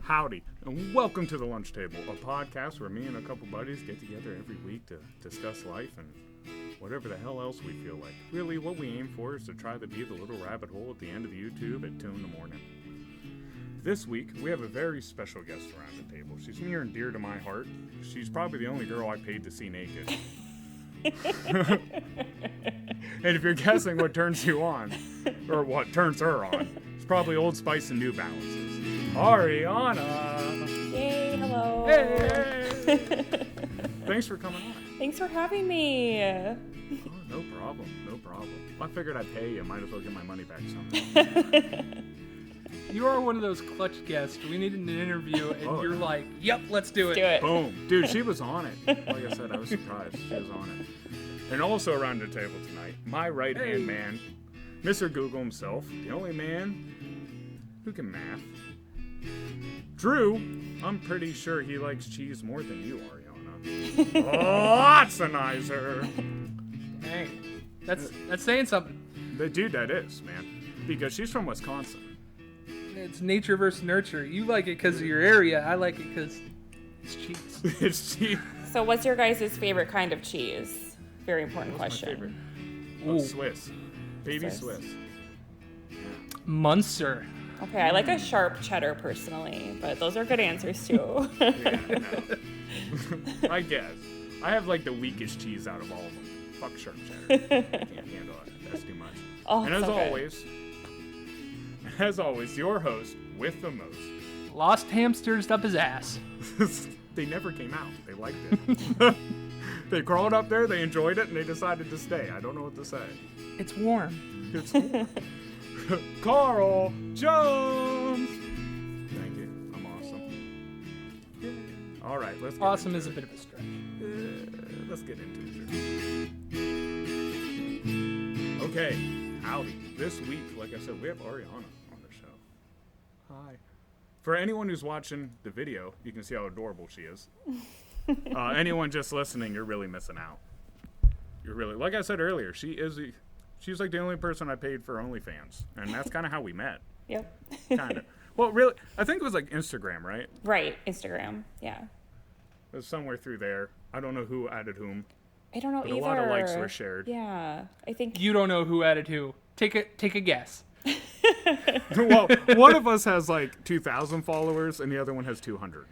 Howdy, and welcome to The Lunch Table, a podcast where me and a couple buddies get together every week to discuss life and whatever the hell else we feel like. Really, what we aim for is to try to be the little rabbit hole at the end of YouTube at 2 in the morning. This week, we have a very special guest around the table. She's near and dear to my heart. She's probably the only girl I paid to see naked. And if you're guessing what turns you on, or what turns her on, it's probably Old Spice and New Balances. Arianna! Yay, hello. Hey! Thanks for coming on. Thanks for having me. Oh, no problem. I figured I'd pay you. Might as well get my money back someday. You are one of those clutch guests. We needed an interview, and you're like, yep, let's do it. Boom. Dude, she was on it. Like I said, I was surprised. She was on it. And also around the table tonight, my right-hand man, Mr. Google himself, the only man who can math. Drew, I'm pretty sure he likes cheese more than you, Arianna. Lotsanizer. Dang. That's saying something. Dude, that is, man. Because she's from Wisconsin. It's nature versus nurture. You like it because of your area. I like it because it's cheese. It's cheese. So what's your guys' favorite kind of cheese? Very important What's question. My favorite? Swiss. Baby Swiss. Munster. Okay, I like a sharp cheddar personally, but those are good answers too. Yeah, no. I guess. I have like the weakest cheese out of all of them. Fuck sharp cheddar. Can't handle it. That's too much. Oh, and so as always, your host with the most. Lost hamsters up his ass. They never came out. They liked it. They crawled up there, they enjoyed it, and they decided to stay. I don't know what to say. It's warm. It's warm. Carl Jones! Thank you. I'm awesome. Yeah. All right, let's get Awesome into is a bit of a stretch. Let's get into it. Okay, howdy. This week, like I said, we have Arianna on the show. Hi. For anyone who's watching the video, you can see how adorable she is. Anyone just listening, you're really missing out. You're really, like I said earlier, she's like the only person I paid for OnlyFans, and that's kind of how we met. Yep. Kind of. Well, really, I think it was like Instagram, right? Right, Instagram. Yeah. It was somewhere through there. I don't know who added whom. I don't know But either. a lot of likes were shared. Yeah, I think. You don't know who added who. Take a guess. Well, one of us has like 2,000 followers, and the other one has 200.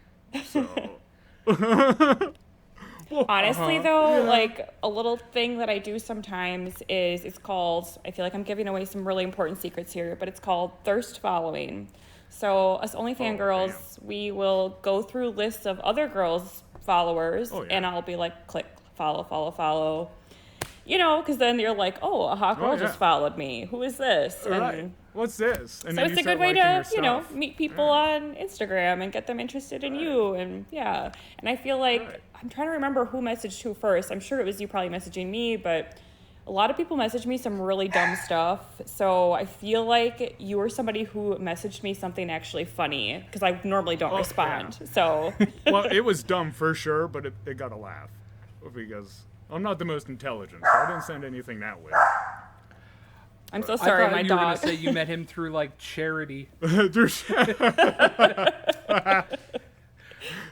So. Honestly, though, like a little thing that I do sometimes is it's called, I feel like I'm giving away some really important secrets here, but it's called thirst following. So us OnlyFans girls, we will go through lists of other girls' followers, and I'll be like, click, follow. You know, because then you're like, oh, a hot girl just followed me. Who is this? Right. What's this? And so it's a good way to, meet people on Instagram and get them interested in you. And yeah. And I feel like, I'm trying to remember who messaged who first. I'm sure it was you probably messaging me, but a lot of people messaged me some really dumb stuff. So I feel like you were somebody who messaged me something actually funny because I normally don't respond. Yeah. So. Well, it was dumb for sure, but it got a laugh because I'm not the most intelligent, so I didn't send anything that way. I'm so sorry, I thought my you dog. were going to say you met him through, like, charity.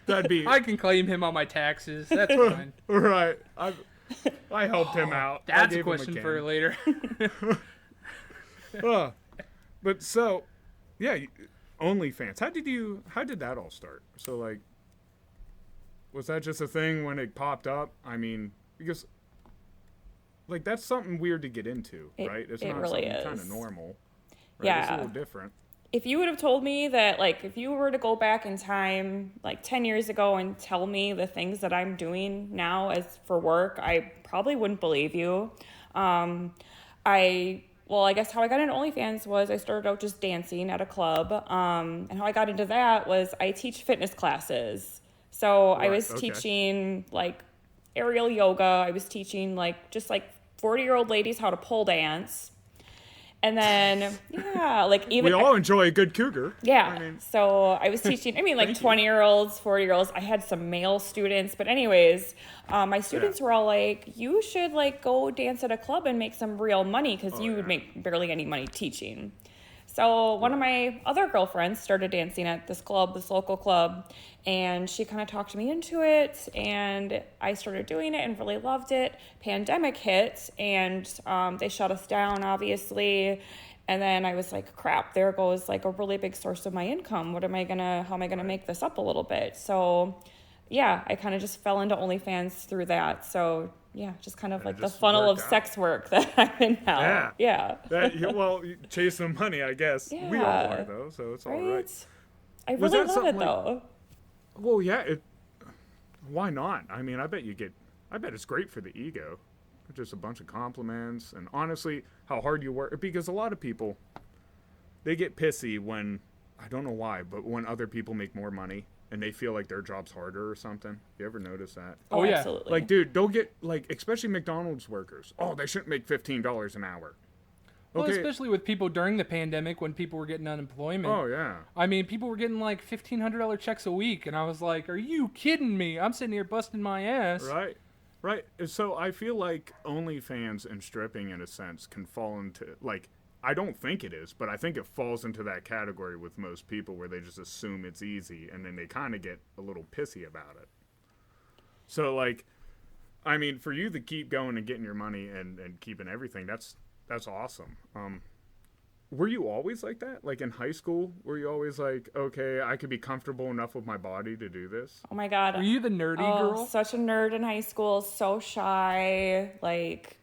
That'd be... I can claim him on my taxes. That's fine. Right. I helped him out. That's a question for later. But so, yeah, OnlyFans. How did that all start? So, like, was that just a thing when it popped up? I mean, because... Like, that's something weird to get into, right? It's not really something kind of normal. Right? Yeah. It's a little different. If you would have told me that, like, if you were to go back in time, like, 10 years ago and tell me the things that I'm doing now as for work, I probably wouldn't believe you. I guess how I got into OnlyFans was I started out just dancing at a club. And how I got into that was I teach fitness classes. So I was teaching, like, aerial yoga. I was teaching, like, just, like, 40-year-old ladies how to pole dance. And then, like even... We all enjoy a good cougar. Yeah. So I was teaching, like 20-year-olds, 40-year-olds. I had some male students. But anyways, my students were all like, you should, like, go dance at a club and make some real money because you would make barely any money teaching. So one of my other girlfriends started dancing at this local club, and she kind of talked me into it, and I started doing it and really loved it. Pandemic hit, and they shut us down, obviously. And then I was like, crap, there goes like a really big source of my income. How am I gonna make this up a little bit? So yeah, I kind of just fell into OnlyFans through that. So yeah, just kind of like the funnel of sex work that I'm in now. Yeah. Chasing money, I guess. Yeah. We all are, though, so it's all right. I really love it, though. Well, yeah. Why not? I mean, I bet it's great for the ego. Just a bunch of compliments, and honestly, how hard you work. Because a lot of people, they get pissy when, I don't know why, but when other people make more money. And they feel like their job's harder or something. You ever notice that? Oh, yeah. Absolutely. Like, dude, don't get, like, especially McDonald's workers. Oh, they shouldn't make $15 an hour. Well, especially with people during the pandemic when people were getting unemployment. Oh, yeah. I mean, people were getting, like, $1,500 checks a week. And I was like, are you kidding me? I'm sitting here busting my ass. Right. So I feel like OnlyFans and stripping, in a sense, can fall into, like, I don't think it is, but I think it falls into that category with most people where they just assume it's easy and then they kind of get a little pissy about it. So, like, I mean, for you to keep going and getting your money and keeping everything, that's awesome. Were you always like that? Like in high school, were you always like, okay, I could be comfortable enough with my body to do this? Oh my God. Were you the nerdy girl? Such a nerd in high school, so shy, like...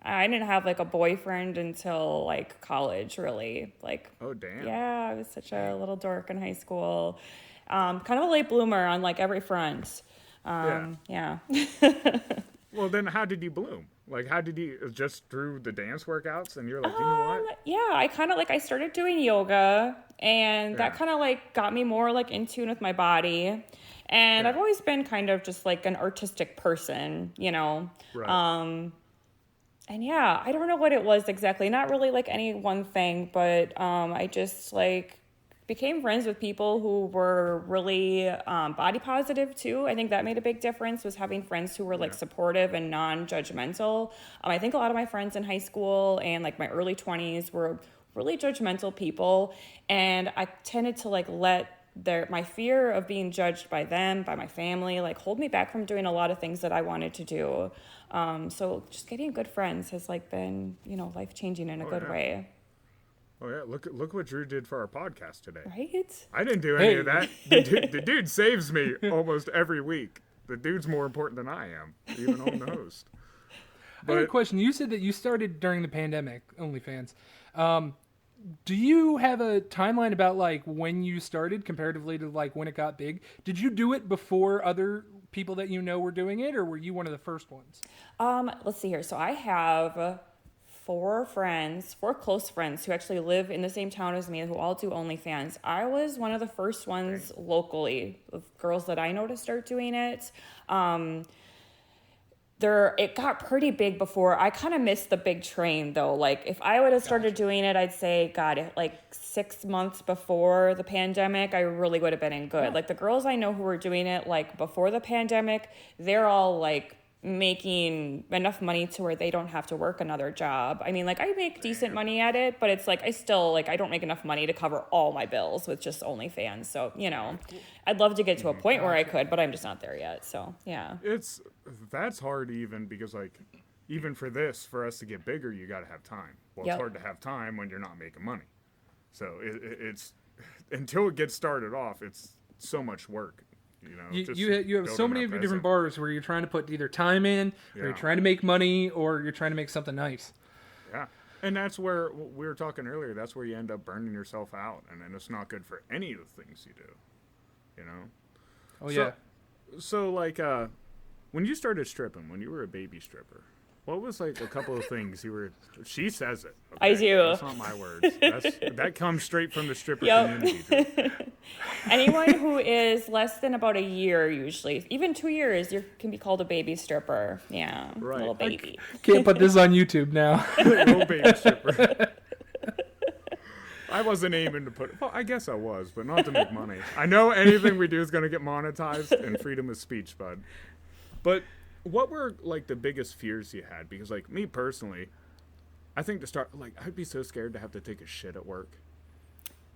I didn't have, like, a boyfriend until, like, college, really. Like, oh, damn. Yeah, I was such a little dork in high school. Kind of a late bloomer on, like, every front. Yeah. Well, then how did you bloom? Like, how did you, just through the dance workouts, and you're like, you know what? Yeah, I kind of, like, I started doing yoga, and that kind of, like, got me more, like, in tune with my body. And I've always been kind of just, like, an artistic person, you know? Right. And yeah, I don't know what it was exactly. Not really like any one thing, but I just like became friends with people who were really body positive too. I think that made a big difference, was having friends who were like supportive and non-judgmental. I think a lot of my friends in high school and like my early 20s were really judgmental people. And I tended to like let my fear of being judged by them, by my family, like hold me back from doing a lot of things that I wanted to do. So just getting good friends has like been, you know, life-changing in a good way. Oh yeah, look what Drew did for our podcast today. Right? I didn't do any of that. The dude saves me almost every week. The dude's more important than I am, even on the host. I have a question. You said that you started during the pandemic, OnlyFans. Do you have a timeline about like when you started comparatively to like when it got big? Did you do it before other people that you know were doing it, or were you one of the first ones? Let's see here. So I have four close friends who actually live in the same town as me, who all do OnlyFans. I was one of the first ones locally of girls that I know to start doing it. It got pretty big before. I kind of missed the big train though. Like if I would have started doing it, I'd say, God, like 6 months before the pandemic, I really would have been in good. Like the girls I know who were doing it like before the pandemic, they're all like making enough money to where they don't have to work another job. I mean, like I make decent money at it, but it's like I still like I don't make enough money to cover all my bills with just OnlyFans. So, you know, I'd love to get to a point where I could, but I'm just not there yet. So, yeah. That's hard even because like even for us to get bigger, you got to have time. Well, it's hard to have time when you're not making money. So it's until it gets started off, it's so much work. You know, you have so many of your different bars where you're trying to put either time in, or you're trying to make money, or you're trying to make something nice. Yeah, and that's where we were talking earlier. That's where you end up burning yourself out, and then it's not good for any of the things you do. You know. Oh yeah. So like, when you started stripping, when you were a baby stripper, what was like a couple of things you were? She says it. Okay? I do. That's not my words. That comes straight from the stripper community. Anyone who is less than about a year, usually, even 2 years, you can be called a baby stripper. Yeah, right. Little baby. Can't put this on YouTube now. Little baby stripper. I wasn't aiming to put. Well, I guess I was, but not to make money. I know anything we do is going to get monetized, and freedom of speech, bud. But what were like the biggest fears you had? Because like me personally, I think to start, like I'd be so scared to have to take a shit at work.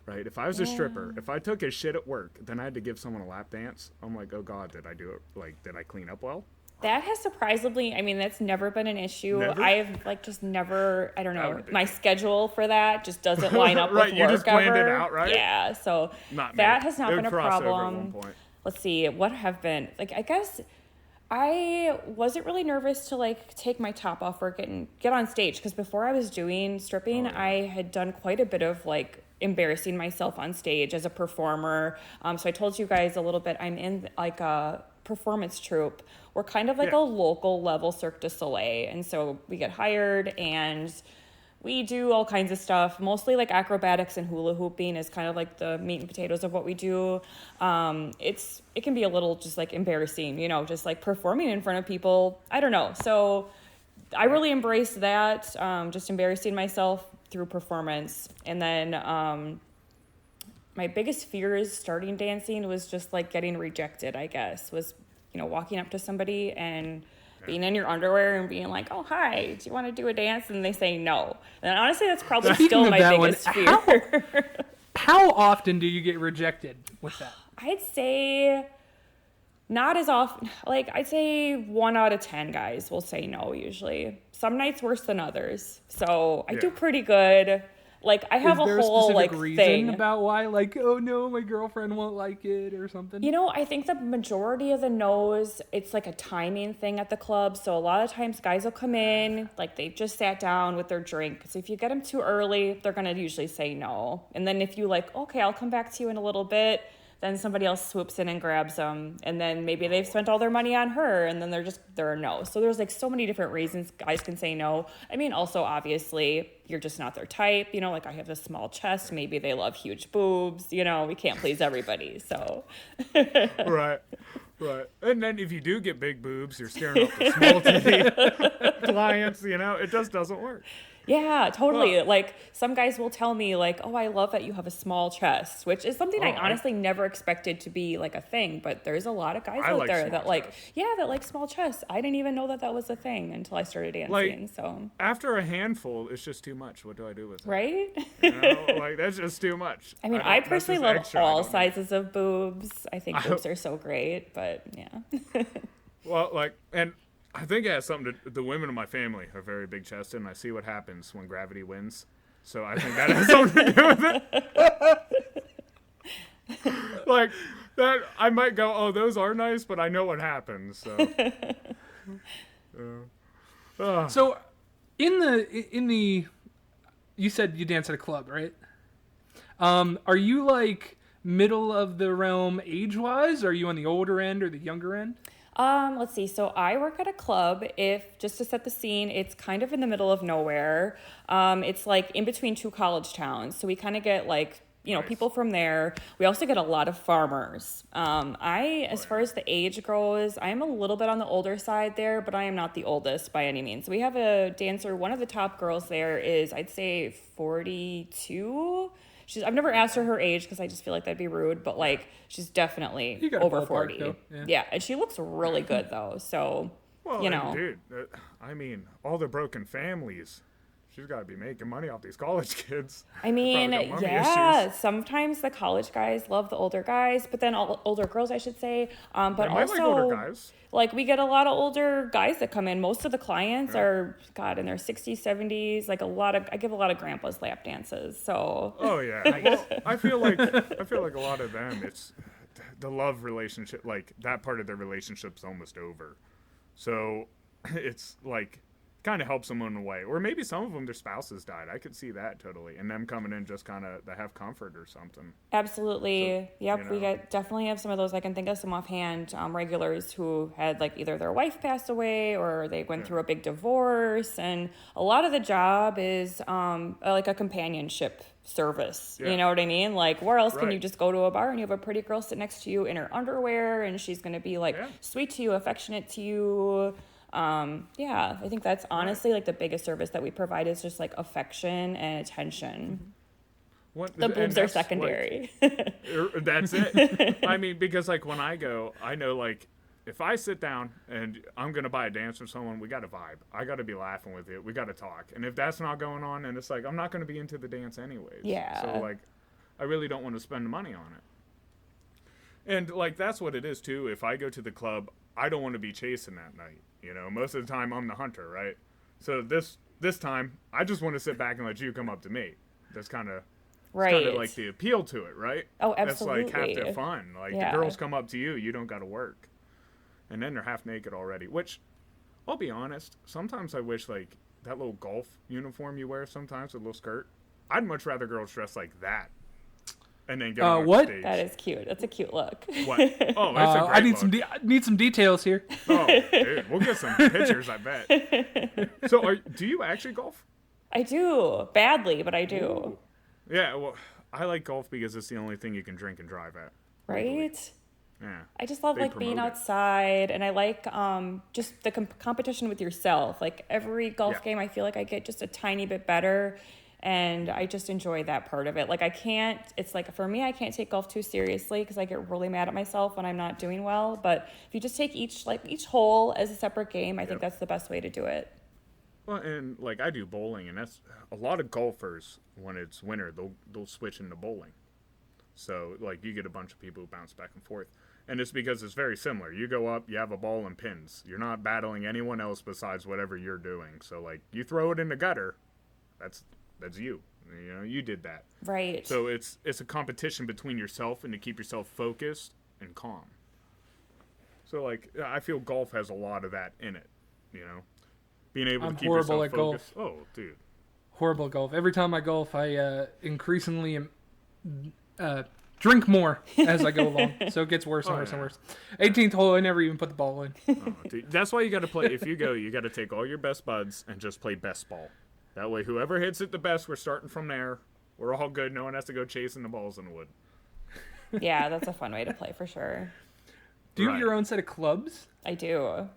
right? If I was a stripper, if I took his shit at work, then I had to give someone a lap dance. I'm like, oh God, did I do it? Like, did I clean up well? That has surprisingly, I mean, that's never been an issue. Never? I've like just never, I don't know, would be- my schedule for that just doesn't line up Right, with you work just planned it ever. out, right? Yeah, so Not me. that has not It been would a cross over at problem. one point. Let's see, what have been, like, I guess I wasn't really nervous to like take my top off or get on stage, because before I was doing stripping, I had done quite a bit of like embarrassing myself on stage as a performer. So I told you guys a little bit, I'm in like a performance troupe. We're kind of like a local level Cirque du Soleil. And so we get hired and we do all kinds of stuff, mostly like acrobatics and hula hooping is kind of like the meat and potatoes of what we do. It can be a little just like embarrassing, just like performing in front of people. I don't know. So I really embraced that, just embarrassing myself through performance. And then my biggest fear is starting dancing was just like getting rejected, I guess, was, walking up to somebody and being in your underwear and being like, oh, hi, do you want to do a dance? And they say no. And honestly, that's probably still my biggest fear. How often do you get rejected with that? I'd say not as often. Like, I'd say 1 out of 10 guys will say no usually. Some nights worse than others. So I do pretty good. Like, I have a whole, like, reason thing about why, like, oh no, my girlfriend won't like it or something? I think the majority of the no's, it's like a timing thing at the club. So a lot of times guys will come in, like they just sat down with their drink. So if you get them too early, they're going to usually say no. And then if you like, okay, I'll come back to you in a little bit, then somebody else swoops in and grabs them. And then maybe they've spent all their money on her and then they're a no. So there's like so many different reasons guys can say no. I mean, also obviously you're just not their type, like I have a small chest. Maybe they love huge boobs, we can't please everybody. So. Right. And then if you do get big boobs, you're staring off the small titty clients, it just doesn't work. Yeah, totally. Like some guys will tell me like, oh, I love that you have a small chest, which is something I honestly never expected to be like a thing. But there's a lot of guys out there that like, that like small chests. I didn't even know that was a thing until I started dancing. So after a handful, it's just too much. What do I do with it? Right? That's just too much. I mean, I personally love all sizes of boobs. I think boobs are so great, but yeah. Well, and I think it has something to the women in my family are very big chested, and I see what happens when gravity wins. So I think that has something to do with it. Like that, I might go, oh, those are nice, but I know what happens. So, so in the, you said you dance at a club, right? Are you like middle of the realm age-wise? Are you on the older end or the younger end? Let's see. So I work at a club. Just to set the scene, it's kind of in the middle of nowhere. It's like in between two college towns. So we kind of get like, people from there. We also get a lot of farmers. As far as the age goes, I'm a little bit on the older side there, but I am not the oldest by any means. So we have a dancer. One of the top girls there is, I'd say 42. I've never asked her age because I just feel like that'd be rude, but like she's definitely over 40. Yeah, and she looks really good though. So, dude, I mean, all the broken families. She's got to be making money off these college kids. I mean, yeah, sometimes the college guys love the older guys, but then older girls, I should say. But also, like older guys. Like we get a lot of older guys that come in. Most of the clients are, in their 60s, 70s. Like I give a lot of grandpas lap dances. So. Oh yeah. Well, I feel like a lot of them, it's the love relationship. Like that part of their relationship's almost over. So it's like. Kind of helps them in a way, or maybe some of them their spouses died. I could see that totally, and them coming in just kind of to have comfort or something. Absolutely, so, yep. We definitely have some of those. I can think of some offhand regulars who had like either their wife passed away or they went through a big divorce, and a lot of the job is like a companionship service. You know what I mean? Like where else can you just go to a bar and you have a pretty girl sit next to you in her underwear and she's going to be like sweet to you, affectionate to you. I think that's honestly like the biggest service that we provide is just like affection and attention. The boobs are secondary. Like, that's it. I mean, because like when I go, I know like if I sit down and I'm going to buy a dance with someone, we got to vibe. I got to be laughing with it. We got to talk. And if that's not going on, and it's like, I'm not going to be into the dance anyways. Yeah. So like, I really don't want to spend money on it. And like that's what it is too. If I go to the club, I don't want to be chasing that night. You know, most of the time I'm the hunter, right? So this time I just want to sit back and let you come up to me. That's kind of like the appeal to it, right? Oh, absolutely. That's like half the fun. Like the girls come up to you, you don't got to work, and then they're half naked already. Which, I'll be honest, sometimes I wish like that little golf uniform you wear sometimes with a little skirt. I'd much rather girls dress like that. And then get on stage. That is cute. That's a cute look. What? Oh, it's a great I need look. need some details here. Oh, dude, we'll get some pictures, I bet. So, do you actually golf? I do. Badly, but I do. Ooh. Yeah, well, I like golf because it's the only thing you can drink and drive at. Right? Yeah. I just love like being outside, and I like just the competition with yourself. Like every golf game, I feel like I get just a tiny bit better. And I just enjoy that part of it. Like it's like for me, I can't take golf too seriously because I get really mad at myself when I'm not doing well. But if you just take each hole as a separate game, I think that's the best way to do it. Well, and like I do bowling, and that's a lot of golfers when it's winter, they'll switch into bowling. So like you get a bunch of people who bounce back and forth. And it's because it's very similar. You go up, you have a ball and pins. You're not battling anyone else besides whatever you're doing. So like you throw it in the gutter, that's you. You know, you did that. Right. So it's a competition between yourself and to keep yourself focused and calm. So like I feel golf has a lot of that in it, you know. Being able to keep yourself focused. Golf. Oh, dude. Horrible at golf. Every time I golf, I increasingly drink more as I go along. So it gets worse and worse and worse. 18th hole, I never even put the ball in. Oh, dude. That's why you got to play. If you go, you got to take all your best buds and just play best ball. That way, whoever hits it the best, we're starting from there. We're all good. No one has to go chasing the balls in the wood. Yeah, that's a fun way to play for sure. Do you have your own set of clubs? I do.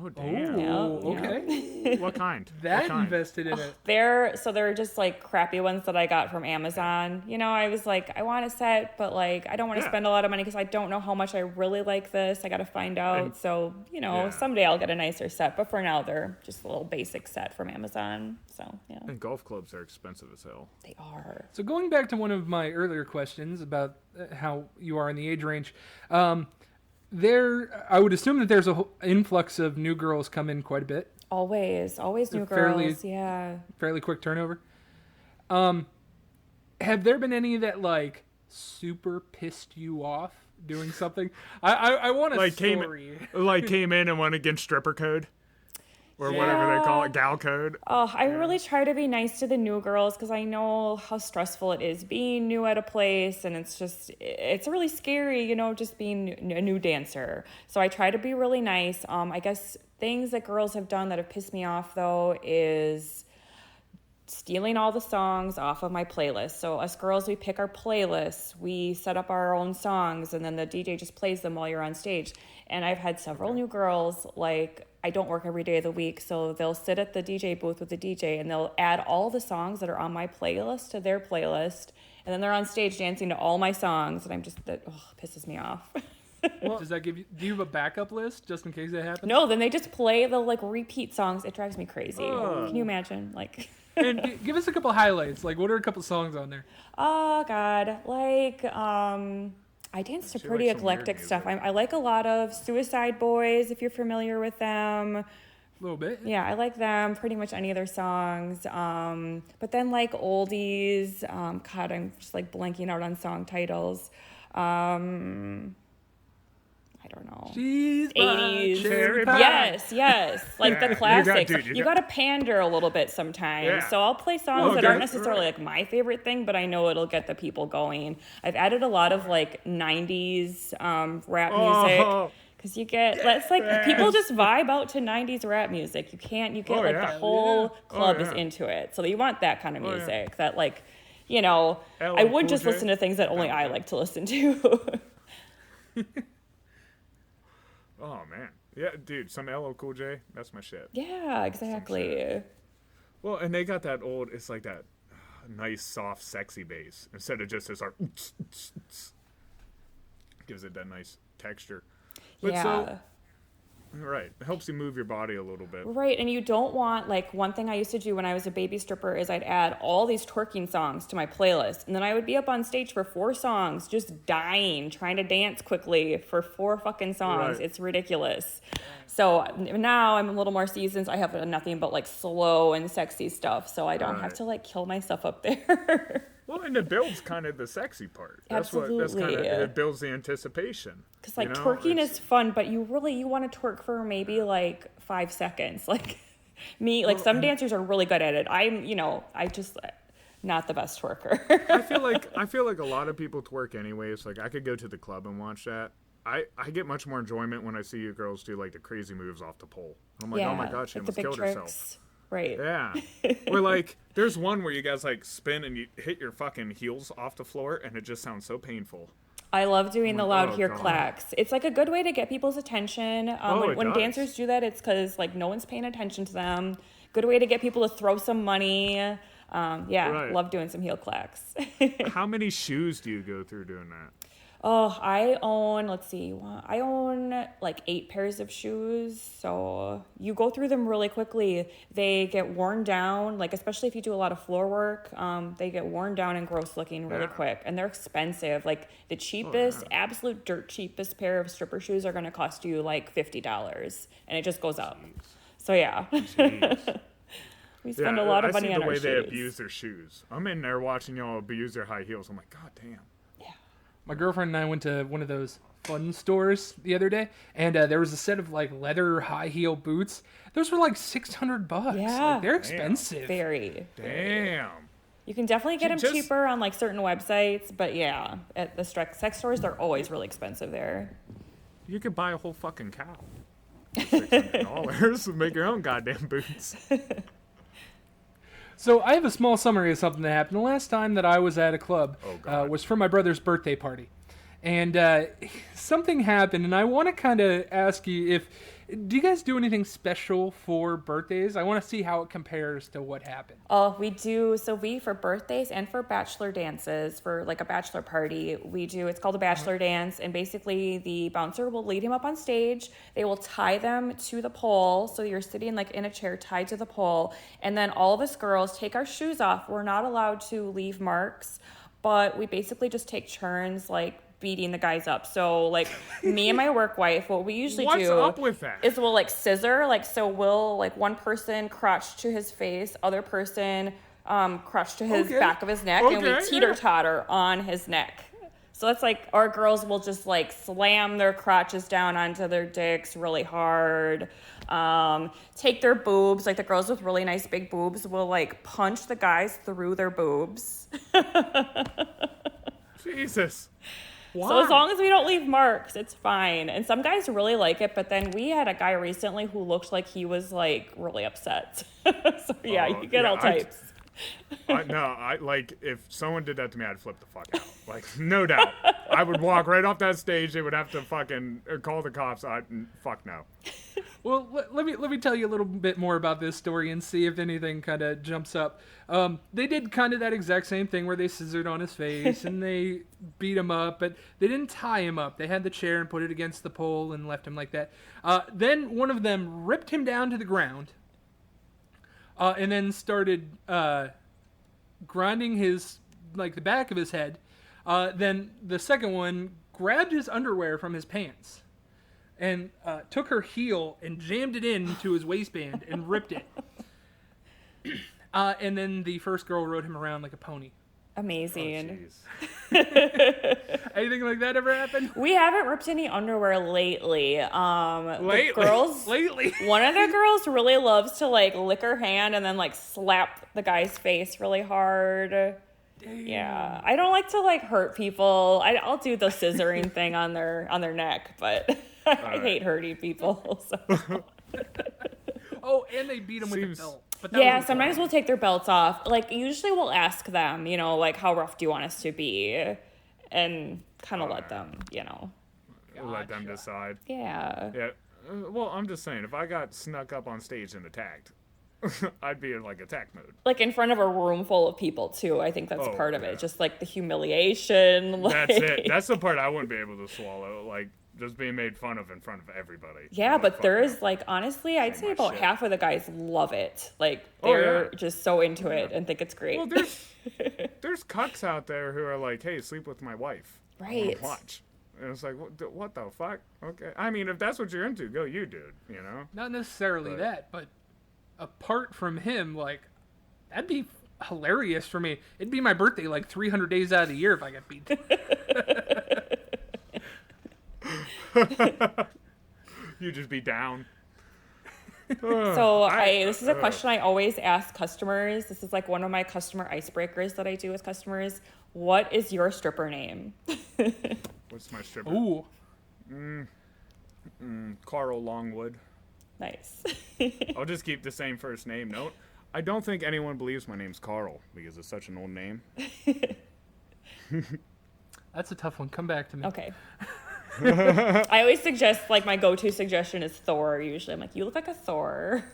Oh, damn. Okay. What kind? Invested in it. They're just like crappy ones that I got from Amazon. You know, I was like, I want a set, but like I don't want to spend a lot of money because I don't know how much I really like this. I got to find out. So, you know, someday I'll get a nicer set. But for now, they're just a little basic set from Amazon. So, yeah. And golf clubs are expensive as hell. They are. So going back to one of my earlier questions about how you are in the age range, I would assume that there's an influx of new girls come in quite a bit. Always new girls, fairly quick turnover. Have there been any that like super pissed you off doing something? I want a story. Came in and went against stripper code. Or whatever they call it, gal code. Oh, I really try to be nice to the new girls because I know how stressful it is being new at a place, and it's really scary, you know, just being a new dancer. So I try to be really nice. I guess things that girls have done that have pissed me off, though, is stealing all the songs off of my playlist. So us girls, we pick our playlists, we set up our own songs, and then the DJ just plays them while you're on stage. And I've had several new girls, like, I don't work every day of the week, so they'll sit at the DJ booth with the DJ and they'll add all the songs that are on my playlist to their playlist, and then they're on stage dancing to all my songs, and that pisses me off. Well, does that do you have a backup list just in case that happens? No, then they just play the like repeat songs. It drives me crazy. Can you imagine? Like, and give us a couple highlights. Like, what are a couple songs on there? Oh God, like I dance to pretty eclectic stuff. I like a lot of Suicide Boys, if you're familiar with them. A little bit. Yeah, I like them. Pretty much any of their songs. But then like oldies. God, I'm just like blanking out on song titles. I don't know. She's 80s. Cherry pie. Yes. Like the classics. You got to pander a little bit sometimes. Yeah. So I'll play songs that aren't necessarily like my favorite thing, but I know it'll get the people going. I've added a lot of like 90s rap music. Because that's like, people just vibe out to 90s rap music. You get the whole club is into it. So you want that kind of music that like, you know, I would just listen to things that only I like to listen to. Oh, man. Yeah, dude, some LL Cool J, that's my shit. Yeah, exactly. Well, and they got that old, it's like that nice, soft, sexy bass. Instead of just this, gives it that nice texture. But Right. It helps you move your body a little bit. Right, and you don't want, like, one thing I used to do when I was a baby stripper is I'd add all these twerking songs to my playlist, and then I would be up on stage for 4 songs, just dying, trying to dance quickly for 4 fucking songs. Right. It's ridiculous. So now I'm a little more seasoned. I have nothing but, like, slow and sexy stuff, so I don't have to, like, kill myself up there. Well, and it builds kind of the sexy part. That's Absolutely. it builds the anticipation. Because, like, twerking is fun, but you want to twerk for maybe, like, 5 seconds. Like, some dancers are really good at it. I just not the best twerker. I feel like a lot of people twerk anyways. Like, I could go to the club and watch that. I get much more enjoyment when I see you girls do, like, the crazy moves off the pole. I'm like, oh my God, she like almost killed herself. Right. Yeah. Or, like, there's one where you guys, like, spin and you hit your fucking heels off the floor, and it just sounds so painful. I love doing the loud hear clacks. It's, like, a good way to get people's attention. When dancers do that, it's because, like, no one's paying attention to them. Good way to get people to throw some money. Right. Love doing some heel clacks. How many shoes do you go through doing that? Oh, I own like 8 pairs of shoes. So you go through them really quickly. They get worn down, like especially if you do a lot of floor work, they get worn down and gross looking really quick. And they're expensive. Like the cheapest, absolute dirt cheapest pair of stripper shoes are going to cost you like $50 and it just goes up. So yeah. We spend a lot of money on our shoes. I see the way they abuse their shoes. I'm in there watching y'all abuse their high heels. I'm like, God damn. My girlfriend and I went to one of those fun stores the other day, and there was a set of like leather high heel boots. Those were like $600. Yeah, like, they're expensive. Very. Damn. You can definitely get them cheaper on like certain websites, but yeah, at the sex stores, they're always really expensive there. You could buy a whole fucking cow. $600 and make your own goddamn boots. So I have a small summary of something that happened. The last time that I was at a club was for my brother's birthday party. And something happened, and I want to kind of ask you do you guys do anything special for birthdays? I want to see how it compares to what happened. Oh, we do. So for birthdays and for bachelor dances, for like a bachelor party, it's called a bachelor dance. And basically the bouncer will lead him up on stage. They will tie them to the pole. So you're sitting like in a chair tied to the pole. And then all of us girls take our shoes off. We're not allowed to leave marks, but we basically just take turns like beating the guys up. So like me and my work wife, what we usually What's up with that? is we'll like scissor, like so we'll like one person crotch to his face, other person crotch to his back of his neck, and we teeter-totter on his neck. So that's like our girls will just like slam their crotches down onto their dicks really hard. Take their boobs, like the girls with really nice big boobs will like punch the guys through their boobs. Jesus. Why? So as long as we don't leave marks, it's fine. And some guys really like it, but then we had a guy recently who looked like he was like really upset. So yeah, you get all types. Like if someone did that to me, I'd flip the fuck out. Like no doubt, I would walk right off that stage. They would have to fucking call the cops. Fuck no. Well, let me tell you a little bit more about this story and see if anything kind of jumps up. They did kind of that exact same thing where they scissored on his face and they beat him up, but they didn't tie him up. They had the chair and put it against the pole and left him like that. Then one of them ripped him down to the ground and then started grinding his, like the back of his head. Then the second one grabbed his underwear from his pants and took her heel and jammed it into his waistband and ripped it. And then the first girl rode him around like a pony. Amazing. Anything like that ever happen? We haven't ripped any underwear lately. Lately? One of the girls really loves to like lick her hand and then like slap the guy's face really hard. Damn. Yeah, I don't like to like hurt people. I'll do the scissoring thing on their neck, but I hate hurting people. So. Oh, and they beat them with a belt. But yeah, sometimes we'll take their belts off. Like, usually we'll ask them, like, how rough do you want us to be? And kind of let them, Let them decide. Yeah. Yeah. Well, I'm just saying, if I got snuck up on stage and attacked, I'd be in, like, attack mode. Like, in front of a room full of people, too. I think that's part of it. Just, like, the humiliation. That's it. That's the part I wouldn't be able to swallow. Like, just being made fun of in front of everybody. Yeah, Like, but fuck there's no. like, honestly, I'd So say much about shit. half of the guys love it. Like Oh, they're yeah. just so into it and think it's great. Well, there's cucks out there who are like, hey, sleep with my wife. I wanna Right. watch. And it's like, what the fuck? Okay. I mean, if that's what you're into, go you, dude. You know? Not necessarily But- that, but apart from him, like, that'd be hilarious for me. It'd be my birthday like 300 days out of the year if I got beat. You just be down. So this is a question I always ask customers. This is like one of my customer icebreakers that I do with customers. What is your stripper name? What's my stripper? Ooh. Carl Longwood. Nice. I'll just keep the same first name. Note. I don't think anyone believes my name's Carl because it's such an old name. That's a tough one. Come back to me. Okay. I always suggest, like, my go-to suggestion is Thor. Usually I'm like, you look like a Thor.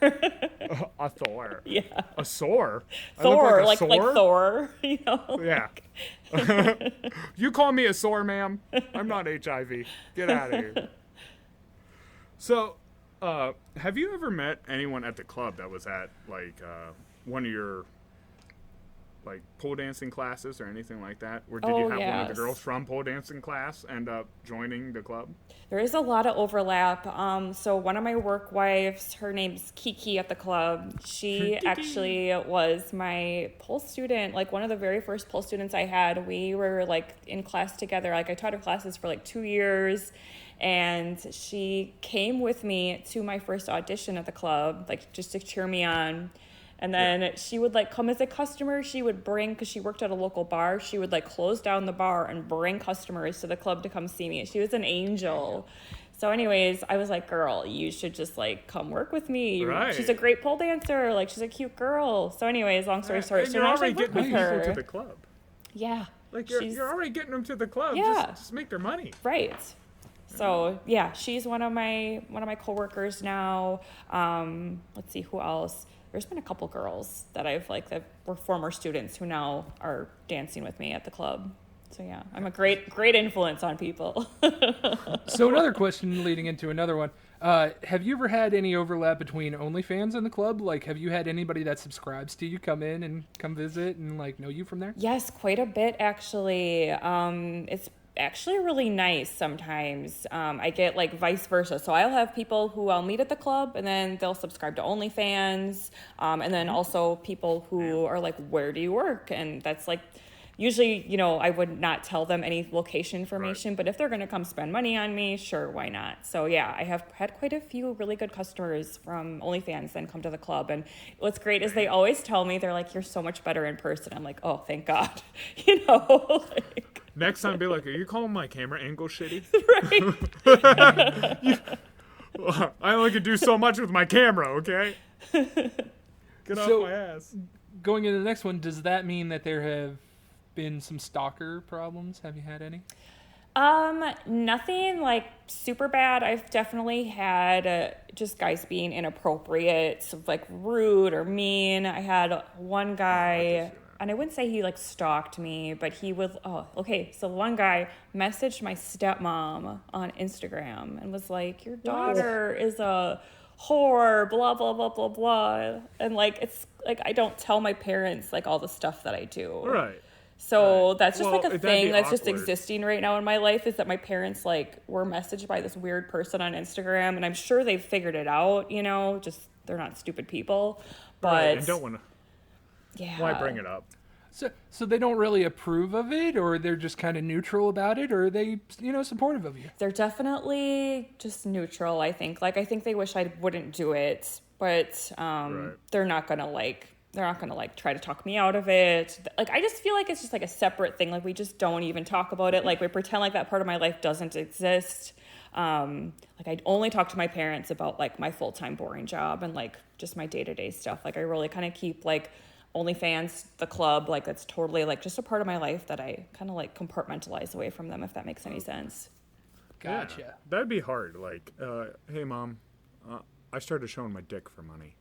A Thor. Yeah. A sore. Thor, like Thor, you know? Yeah. You call me a sore, ma'am? I'm not HIV. Get out of here. So, have you ever met anyone at the club that was at, like, one of your, like, pole dancing classes or anything like that? Or did you have one of the Yes. girls from pole dancing class end up joining the club? There is a lot of overlap. So one of my work wives, her name's Kiki at the club. She actually was my pole student, like one of the very first pole students I had. We were like in class together. Like I taught her classes for like 2 years. And she came with me to my first audition at the club, like just to cheer me on. And then she would like come as a customer. She would bring, because she worked at a local bar, she would like close down the bar and bring customers to the club to come see me. She was an angel. So anyways, I was like, girl, you should just like come work with me. Right. She's a great pole dancer. Like she's a cute girl. So anyways, long story short, And so you're now I already work getting with people her. to the club. Yeah. Like, She's- you're already getting them to the club. Yeah. Just make their money. Right. So yeah, she's one of my coworkers now. Let's see who else. There's been a couple girls that that were former students who now are dancing with me at the club. So yeah, I'm a great influence on people. So another question leading into another one. Have you ever had any overlap between OnlyFans and the club? Like, have you had anybody that subscribes to you come in and come visit and like know you from there? Yes, quite a bit actually. It's actually really nice sometimes. I get like vice versa. So I'll have people who I'll meet at the club and then they'll subscribe to OnlyFans. And then also people who are like, where do you work? And that's like, usually, you know, I would not tell them any location information, but if they're going to come spend money on me, sure, why not? So yeah, I have had quite a few really good customers from OnlyFans then come to the club. And what's great is they always tell me, they're like, you're so much better in person. I'm like, oh, thank God. You know, like, Next time, be like, are you calling my camera angle shitty? I only can do so much with my camera, okay? Get off my ass. Going into the next one, does that mean that there have been some stalker problems? Have you had any? Nothing like super bad. I've definitely had just guys being inappropriate, like rude or mean. I had one guy, and I wouldn't say he like stalked me, but he would. Oh, okay. So one guy messaged my stepmom on Instagram and was like, "Your daughter is a whore," blah blah blah blah blah, and like it's like I don't tell my parents like all the stuff that I do. Right. So that's just Well, like a that'd be thing that's just awkward. existing right now in my life is that my parents like were messaged by this weird person on Instagram, and I'm sure they've figured it out, you know, just they're not stupid people. But Right. And don't want to. yeah. Why bring it up? So they don't really approve of it, or they're just kind of neutral about it, or are they, you know, supportive of you? They're definitely just neutral, I think. Like I think they wish I wouldn't do it, but they're not gonna like try to talk me out of it. Like I just feel like it's just like a separate thing. Like we just don't even talk about it. Like we pretend like that part of my life doesn't exist. Like I only talk to my parents about like my full-time boring job and like just my day-to-day stuff. Like I really kind of keep like OnlyFans, the club, like that's totally like just a part of my life that I kind of like compartmentalize away from them, if that makes any sense. Gotcha. Yeah. That'd be hard. Like, hey, Mom, I started showing my dick for money.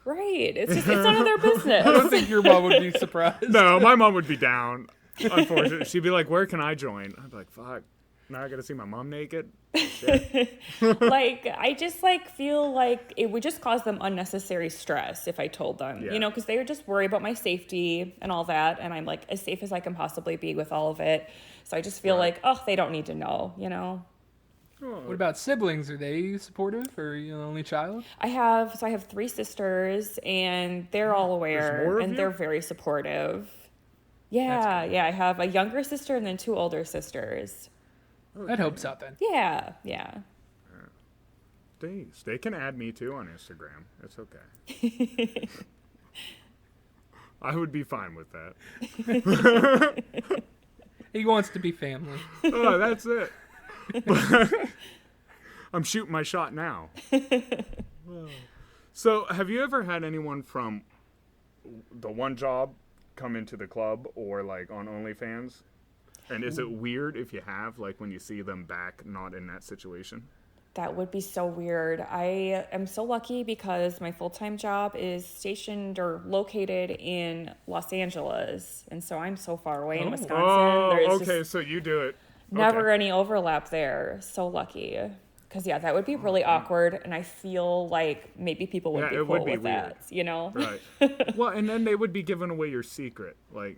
Right. It's just, it's none of their business. I don't think your mom would be surprised. No, my mom would be down. Unfortunately, she'd be like, "Where can I join?" I'd be like, "Fuck, now I gotta see my mom naked. Like, I just like feel like it would just cause them unnecessary stress if I told them, Yeah. you know, because they would just worry about my safety and all that, and I'm like as safe as I can possibly be with all of it. So I just feel like, oh, they don't need to know, you know. What about siblings? Are they supportive, or are you the only child? I have 3 sisters, and they're all aware, more of and you? they're very supportive. Yeah, yeah. I have a younger sister and then 2 older sisters. That helps out then. Yeah, yeah. They can add me too on Instagram. It's okay. I would be fine with that. He wants to be family. Oh, that's it. I'm shooting my shot now. So, have you ever had anyone from the one job come into the club or like on OnlyFans? And is it weird if you have, like, when you see them back not in that situation? That would be so weird. I am so lucky because my full-time job is stationed or located in Los Angeles. And so I'm so far away in Wisconsin. Oh, There's okay, just so you do it. never Okay. any overlap there. So lucky. Because, yeah, that would be really awkward. And I feel like maybe people would be it cool would be with weird. that, you know? Right. Well, and then they would be giving away your secret. Like,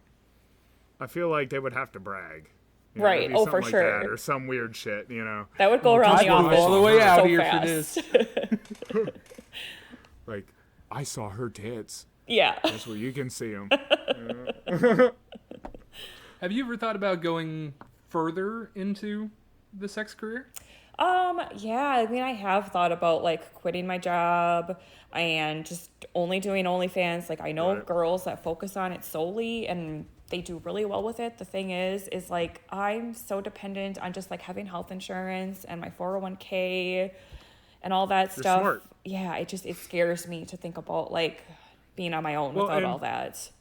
I feel like they would have to brag. You know, Right. it'd be Oh, something for like sure. that, or some weird shit, you know. That would go around the I flew office all the way out so here fast. for this. Like, I saw her tits. Yeah. That's where you can see them. Have you ever thought about going further into the sex career? Yeah, I mean, I have thought about like quitting my job and just only doing OnlyFans. Like, I know Right. girls that focus on it solely and they do really well with it. The thing is like I'm so dependent on just like having health insurance and my 401k and all that You're stuff. smart. Yeah, it scares me to think about like being on my own Well, without and- all that.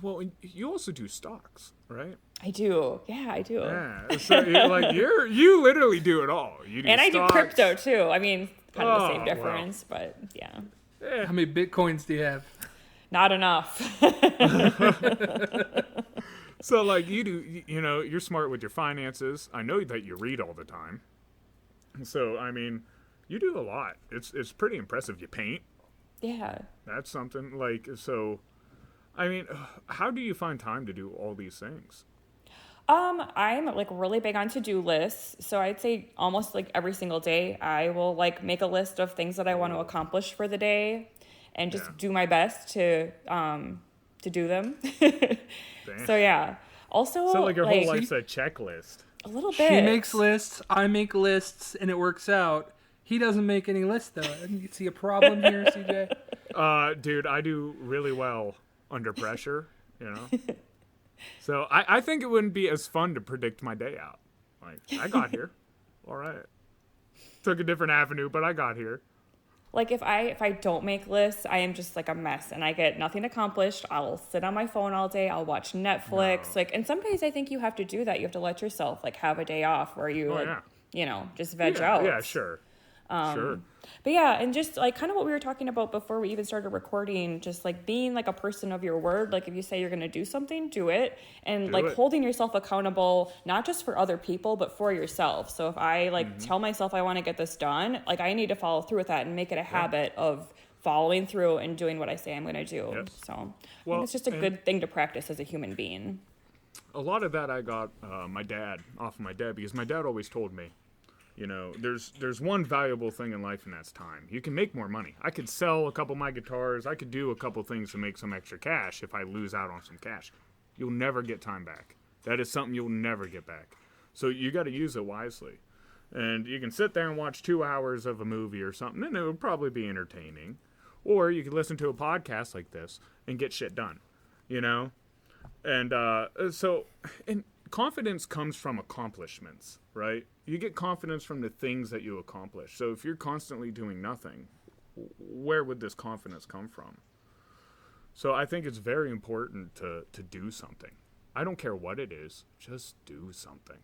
Well, and you also do stocks, right? I do. Yeah, I do. Yeah. So, you literally do it all. You do And I do stocks. crypto too. I mean, kind of the same Oh, difference, but yeah. Eh, How many bitcoins do you have? Not enough. So, like, you do, you know, you're smart with your finances. I know that you read all the time. So, I mean, you do a lot. It's pretty impressive. You paint. Yeah. That's something. Like, so, I mean, how do you find time to do all these things? I'm like really big on to-do lists. So I'd say almost like every single day I will like make a list of things that I want to accomplish for the day and just Yeah. do my best to do them. Damn. So yeah. Also So, like, your whole life's a checklist. a little bit. She makes lists, I make lists, and it works out. He doesn't make any lists, though. You see a problem here, CJ? Dude, I do really well under pressure, you know? So I think it wouldn't be as fun to predict my day out. Like, I got here. All right. Took a different avenue, but I got here. Like if I don't make lists, I am just like a mess and I get nothing accomplished. I'll sit on my phone all day. I'll watch Netflix. No. Like, and some days I think you have to do that. You have to let yourself like have a day off where you like, yeah. you know, just veg Yeah, out. yeah, sure. Sure. But yeah, and just like kind of what we were talking about before we even started recording, just like being like a person of your word. Like if you say you're going to do something, do it. And Do like it. holding yourself accountable, not just for other people, but for yourself. So if I like Mm-hmm. tell myself I want to get this done, like I need to follow through with that and make it a habit of following through and doing what I say I'm going to do. Yes. So I Well, think it's just a and- good thing to practice as a human being. A lot of that I got off of my dad, because my dad always told me, you know, there's one valuable thing in life, and that's time. You can make more money. I could sell a couple of my guitars. I could do a couple things to make some extra cash if I lose out on some cash. You'll never get time back. That is something you'll never get back. So you got to use it wisely. And you can sit there and watch 2 hours of a movie or something, and it would probably be entertaining. Or you could listen to a podcast like this and get shit done, you know? And and confidence comes from accomplishments, right? You get confidence from the things that you accomplish. So if you're constantly doing nothing, where would this confidence come from? So I think it's very important to do something. I don't care what it is, just do something.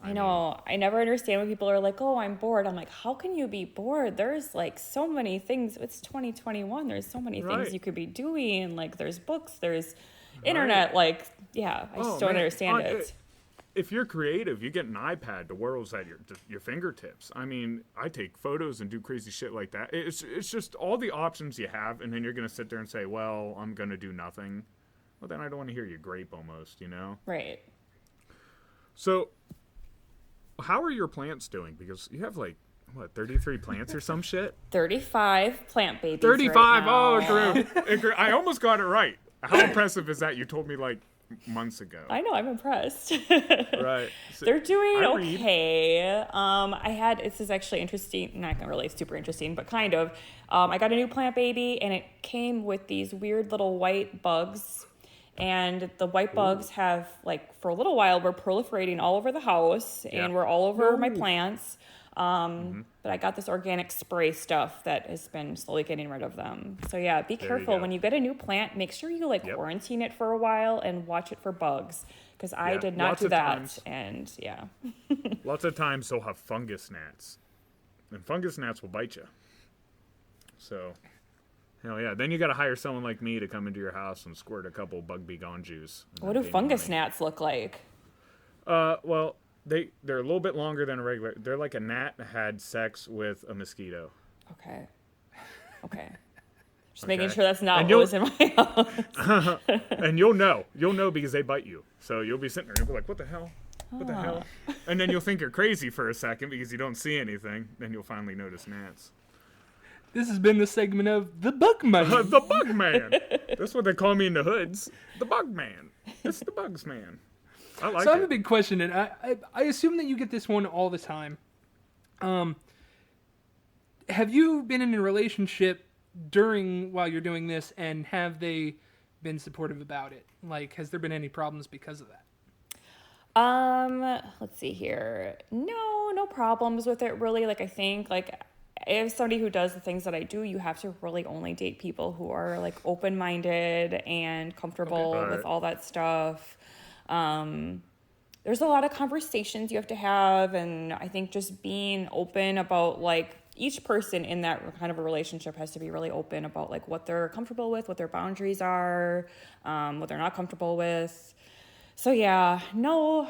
I know. I never understand when people are like, oh, I'm bored. I'm like, how can you be bored? There's like so many things. It's 2021. There's so many Right. things you could be doing. Like there's books, there's internet. Like, yeah, I just don't man. understand it. if you're creative, you get an iPad, the world's at your fingertips. I mean, I take photos and do crazy shit like that. It's just all the options you have, and then you're going to sit there and say, well, I'm going to do nothing. Well, then I don't want to hear you grape almost, you know? Right. So, how are your plants doing? Because you have 33 plants or some shit? 35 plant babies 35! Right now. Oh, Drew. I almost got it right. How impressive is that? You told me months ago. I know, I'm impressed. Right. So They're doing okay. This is actually interesting, not really super interesting, but kind of. I got a new plant baby, and it came with these weird little white bugs. And the white bugs have, for a little while, were proliferating all over the house, and were all over my plants. But I got this organic spray stuff that has been slowly getting rid of them. So yeah, be careful when you get a new plant. Make sure you quarantine it for a while and watch it for bugs, because I did not do that. Times. And yeah, lots of times they'll have fungus gnats, and fungus gnats will bite you. So hell yeah, then you got to hire someone like me to come into your house and squirt a couple bug be gone juice. What do fungus gnats look like? Well. They're a little bit longer than a regular. They're like a gnat had sex with a mosquito. Okay. Just making sure that's not what was in my house. And you'll know because they bite you. So you'll be sitting there and you'll be like, "What the hell? What the hell?" And then you'll think you're crazy for a second because you don't see anything. Then you'll finally notice gnats. This has been the segment of the Bug Man. The Bug Man. That's what they call me in the hoods. The Bug Man. It's the Bugs Man. I like I have a big question, and I assume that you get this one all the time. Have you been in a relationship while you're doing this, and have they been supportive about it? Has there been any problems because of that? Let's see here. No problems with it really. I think if somebody who does the things that I do, you have to really only date people who are open-minded and comfortable with all that stuff. There's a lot of conversations you have to have, and I think just being open about each person in that kind of a relationship has to be really open about what they're comfortable with, what their boundaries are, what they're not comfortable with. So yeah, no,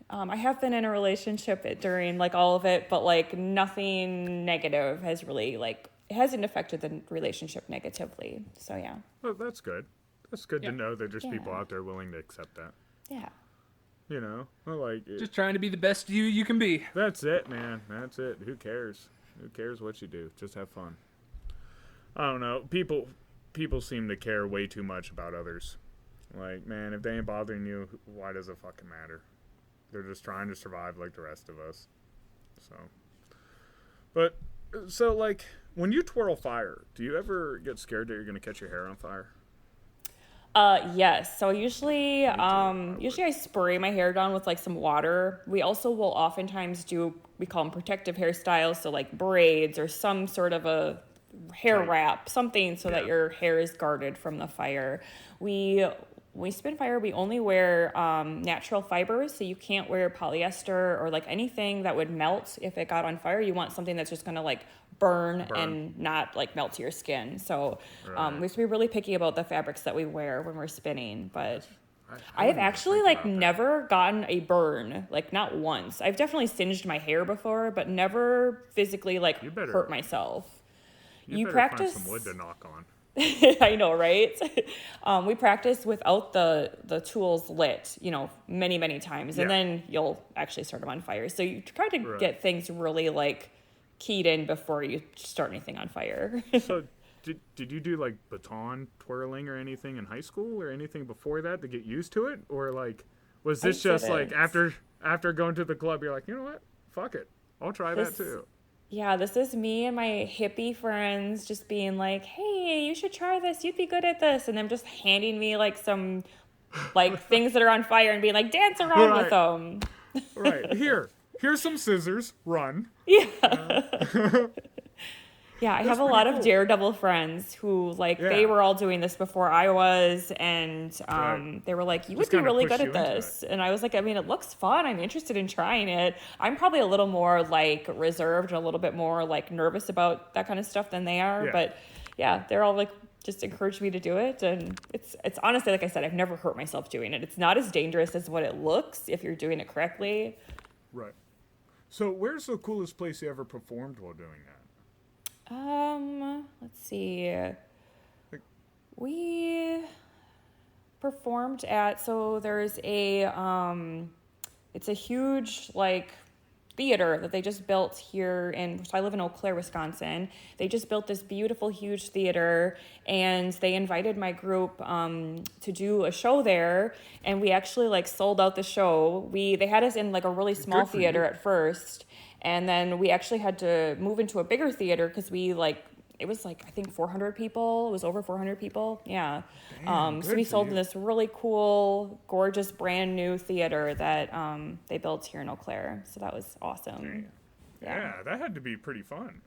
I have been in a relationship during all of it, but nothing negative has really it hasn't affected the relationship negatively. So yeah. Well, that's good. That's good to know that there's people out there willing to accept that. Yeah. You know, just trying to be the best you can be. That's it, man. That's it. Who cares? Who cares what you do? Just have fun. I don't know. People seem to care way too much about others. Man, if they ain't bothering you, why does it fucking matter? They're just trying to survive like the rest of us. So, when you twirl fire, do you ever get scared that you're going to catch your hair on fire? Yes. So usually I spray my hair down with some water. We also will oftentimes we call them protective hairstyles. So braids or some sort of a hair wrap, something so that your hair is guarded from the fire. We spin fire, we only wear natural fibers. So you can't wear polyester or anything that would melt if it got on fire. You want something that's just going to burn and not melt to your skin. So we have to be really picky about the fabrics that we wear when we're spinning. But I have actually never gotten a burn, not once. I've definitely singed my hair before, but never physically hurt myself. You practice find some wood to knock on. I know, right? We practice without the tools lit, many, many times, and then you'll actually start them on fire. So you try to get things really keyed in before you start anything on fire. So did you do baton twirling or anything in high school or anything before that to get used to it? Or was this just after going to the club, you're you know what? Fuck it. I'll try that too. Yeah, this is me and my hippie friends just being hey, you should try this. You'd be good at this. And them just handing me some things that are on fire and being dance around with them. Right. Here's some scissors. Run. Yeah. Yeah, I have a lot of daredevil friends who, they were all doing this before I was, and they were you would be really good at this. And I was it looks fun. I'm interested in trying it. I'm probably a little more, reserved and a little bit more, nervous about that kind of stuff than they are. Yeah. But, yeah, they're all, just encouraged me to do it. And it's honestly, like I said, I've never hurt myself doing it. It's not as dangerous as what it looks if you're doing it correctly. Right. So where's the coolest place you ever performed while doing that? Let's see. We performed at, so there's it's a huge, like, theater that they just built here in, so I live in Eau Claire, Wisconsin. They just built this beautiful, huge theater, and they invited my group to do a show there, and we actually, like, sold out the show. They had us in, like, a really small theater at first, and then we actually had to move into a bigger theater because it was like, I think 400 people. It was over 400 people. Yeah. Damn, so we sold in this really cool, gorgeous, brand new theater that they built here in Eau Claire. So that was awesome. Yeah, that had to be pretty fun.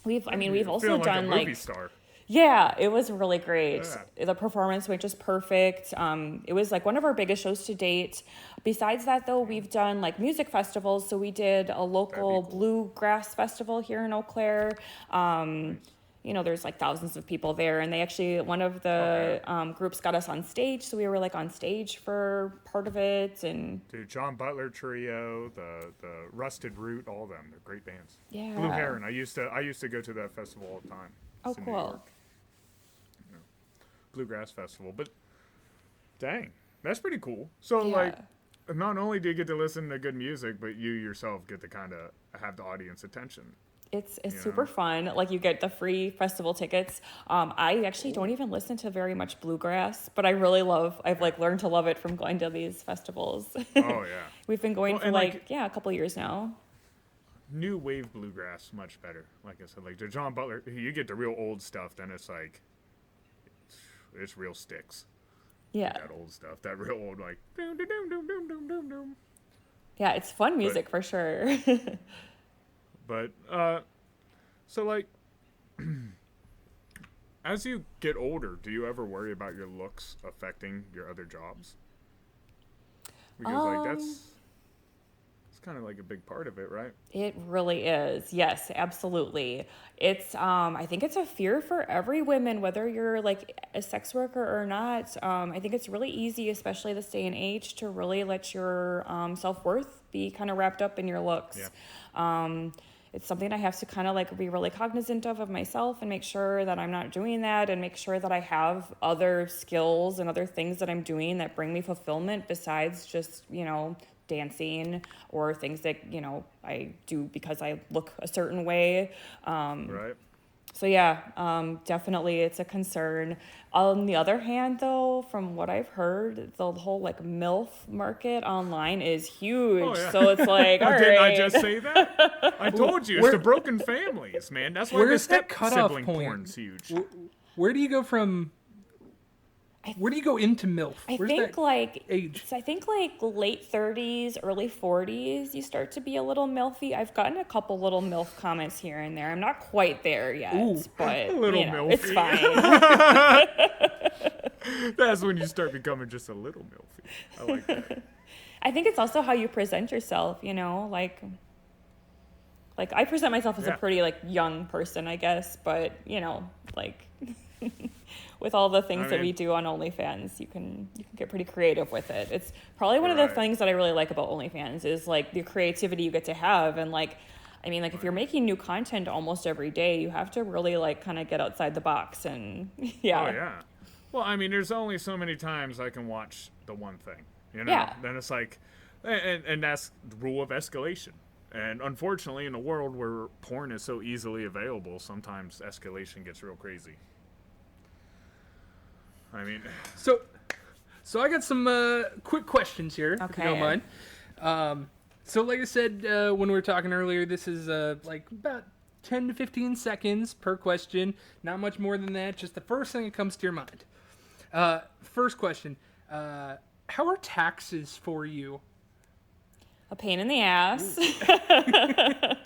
We've also done like a movie star. Yeah, it was really great. Yeah. The performance was just perfect. It was like one of our biggest shows to date. Besides that, though, we've done like music festivals. So we did a local bluegrass festival here in Eau Claire. There's like thousands of people there, and they actually, one of the groups got us on stage, so we were like on stage for part of it. And Dude, John Butler Trio, the Rusted Root, all of them, they're great bands. Yeah. Blue Heron, I used to go to that festival all the time. Oh, It's in New cool. York. Yeah. Bluegrass Festival, but dang, that's pretty cool. So like, not only do you get to listen to good music, but you yourself get to kind of have the audience attention. It's super fun. Like, you get the free festival tickets. I actually don't even listen to very much bluegrass, but I've like learned to love it from going to these festivals. Oh yeah. We've been going for a couple years now. New wave bluegrass, much better. Like I said, like the John Butler, you get the real old stuff, then it's like, it's real sticks. Yeah. That old stuff, that real old, like, doom, doom, doom, doom, doom, doom, doom, doom. Yeah, it's fun music for sure. But, so like, as you get older, do you ever worry about your looks affecting your other jobs? Because that's kind of like a big part of it, right? It really is. Yes, absolutely. It's, I think it's a fear for every woman, whether you're like a sex worker or not. I think it's really easy, especially this day and age, to really let your self-worth be kind of wrapped up in your looks. Yeah. It's something I have to kind of like be really cognizant of myself and make sure that I'm not doing that, and make sure that I have other skills and other things that I'm doing that bring me fulfillment besides just, dancing or things that, I do because I look a certain way. Right. So yeah, definitely it's a concern. On the other hand, though, from what I've heard, the whole like MILF market online is huge. Oh, yeah. So it's like, all right. Didn't I just say that? I told you, it's the broken families, man. That's why the step sibling porn's huge. Where do you go from? Where do you go into MILF? I Where's think that like age? So I think like late 30s, early 40s, you start to be a little MILFy. I've gotten a couple little MILF comments here and there. I'm not quite there yet, but a little MILFy. It's fine. That's when you start becoming just a little MILFy. I like that. I think it's also how you present yourself, like I present myself as a pretty like young person, I guess, but like with all the things that we do on OnlyFans, you can get pretty creative with it. It's probably one of the things that I really like about OnlyFans is like the creativity you get to have, and if you're making new content almost every day, you have to really like kind of get outside the box and yeah. Oh yeah. Well, there's only so many times I can watch the one thing, Yeah. Then it's like, and that's the rule of escalation. And unfortunately, in a world where porn is so easily available, sometimes escalation gets real crazy. So I got some quick questions here, if you don't mind. So like I said when we were talking earlier, this is like about 10 to 15 seconds per question. Not much more than that. Just the first thing that comes to your mind. First question. How are taxes for you? A pain in the ass.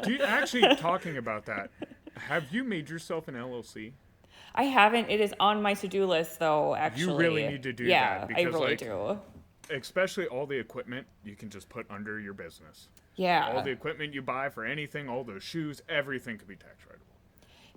Do you actually, talking about that, have you made yourself an LLC? I haven't. It is on my to-do list, though, actually. You really need to do that. Yeah, because, I really do. Especially all the equipment you can just put under your business. Yeah. All the equipment you buy for anything, all those shoes, everything could be tax writable.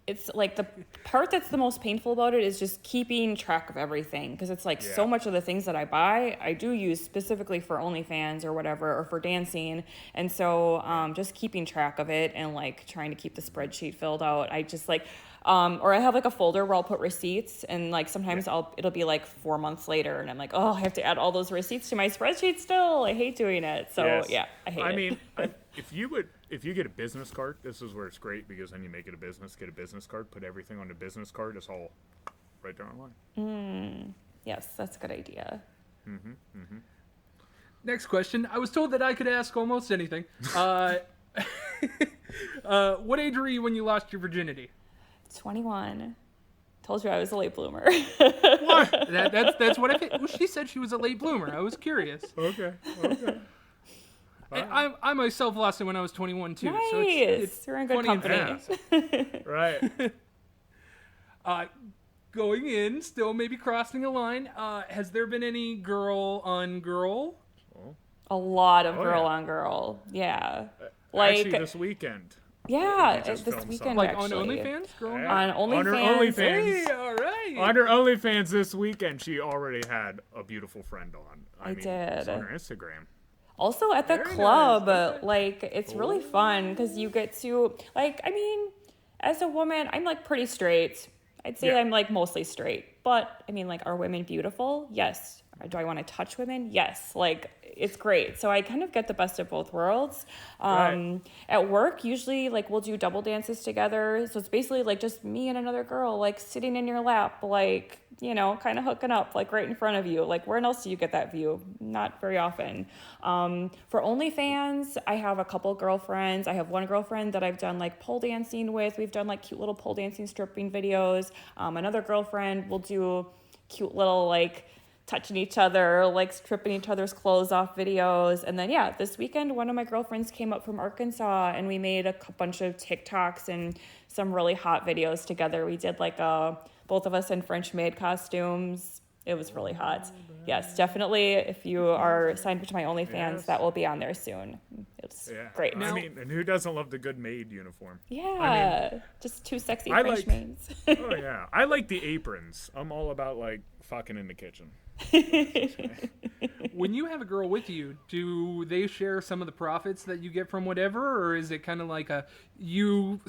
it's like the part that's the most painful about it is just keeping track of everything, because it's like so much of the things that I buy I do use specifically for OnlyFans or whatever, or for dancing, and so just keeping track of it and like trying to keep the spreadsheet filled out. I just like or I have like a folder where I'll put receipts, and like sometimes it'll be like 4 months later and I'm like, oh, I have to add all those receipts to my spreadsheet still. I hate doing it. So I hate it. I mean, if you get a business card, this is where it's great, because then you make it a business, get a business card, put everything on the business card, it's all right there online. Yes, that's a good idea. Next question. I was told that I could ask almost anything. What age were you when you lost your virginity? 21. Told you I was a late bloomer. What? That's what I think. Well, she said she was a late bloomer. I was curious. Okay. I myself lost it when I was 21 too. Nice. So it's You're in good company. Right. Going in, still maybe crossing a line. Has there been any girl on girl? A lot of girl on girl. Yeah. Like Actually, this weekend. Yeah, just this filmed weekend Like actually. on OnlyFans? Girl? Yeah. On On her OnlyFans. OnlyFans. Hey, all right. On her OnlyFans this weekend, she already had a beautiful friend on. I It's did. on her Instagram. Also at the Very club, nice. like it's really fun because you get to like, I mean, as a woman, I'm like pretty straight. I'd say Yeah. I'm like mostly straight, but I mean, like, are women beautiful? Yes. Do I want to touch women? Yes. Like, it's great. So I kind of get the best of both worlds. Right. At work, usually, like, we'll do double dances together. So it's basically like just me and another girl, like, sitting in your lap, like, you know, kind of hooking up, like, right in front of you. Like, where else do you get that view? Not very often. For OnlyFans, I have a couple girlfriends. I have one girlfriend that I've done, like, pole dancing with. We've done, like, cute little pole dancing stripping videos. Another girlfriend will do cute little, like, touching each other, like stripping each other's clothes off videos. And then, yeah, this weekend, one of my girlfriends came up from Arkansas and we made a bunch of TikToks and some really hot videos together. We did like both of us in French maid costumes. It was really hot. Yes, definitely. If you are signed up to my OnlyFans, that will be on there soon. It's great. I mean, and who doesn't love the good maid uniform? Yeah, just two sexy I French like- maids. Oh yeah, I like the aprons. I'm all about like fucking in the kitchen. When you have a girl with you, do they share some of the profits that you get from whatever, or is it kind of like a you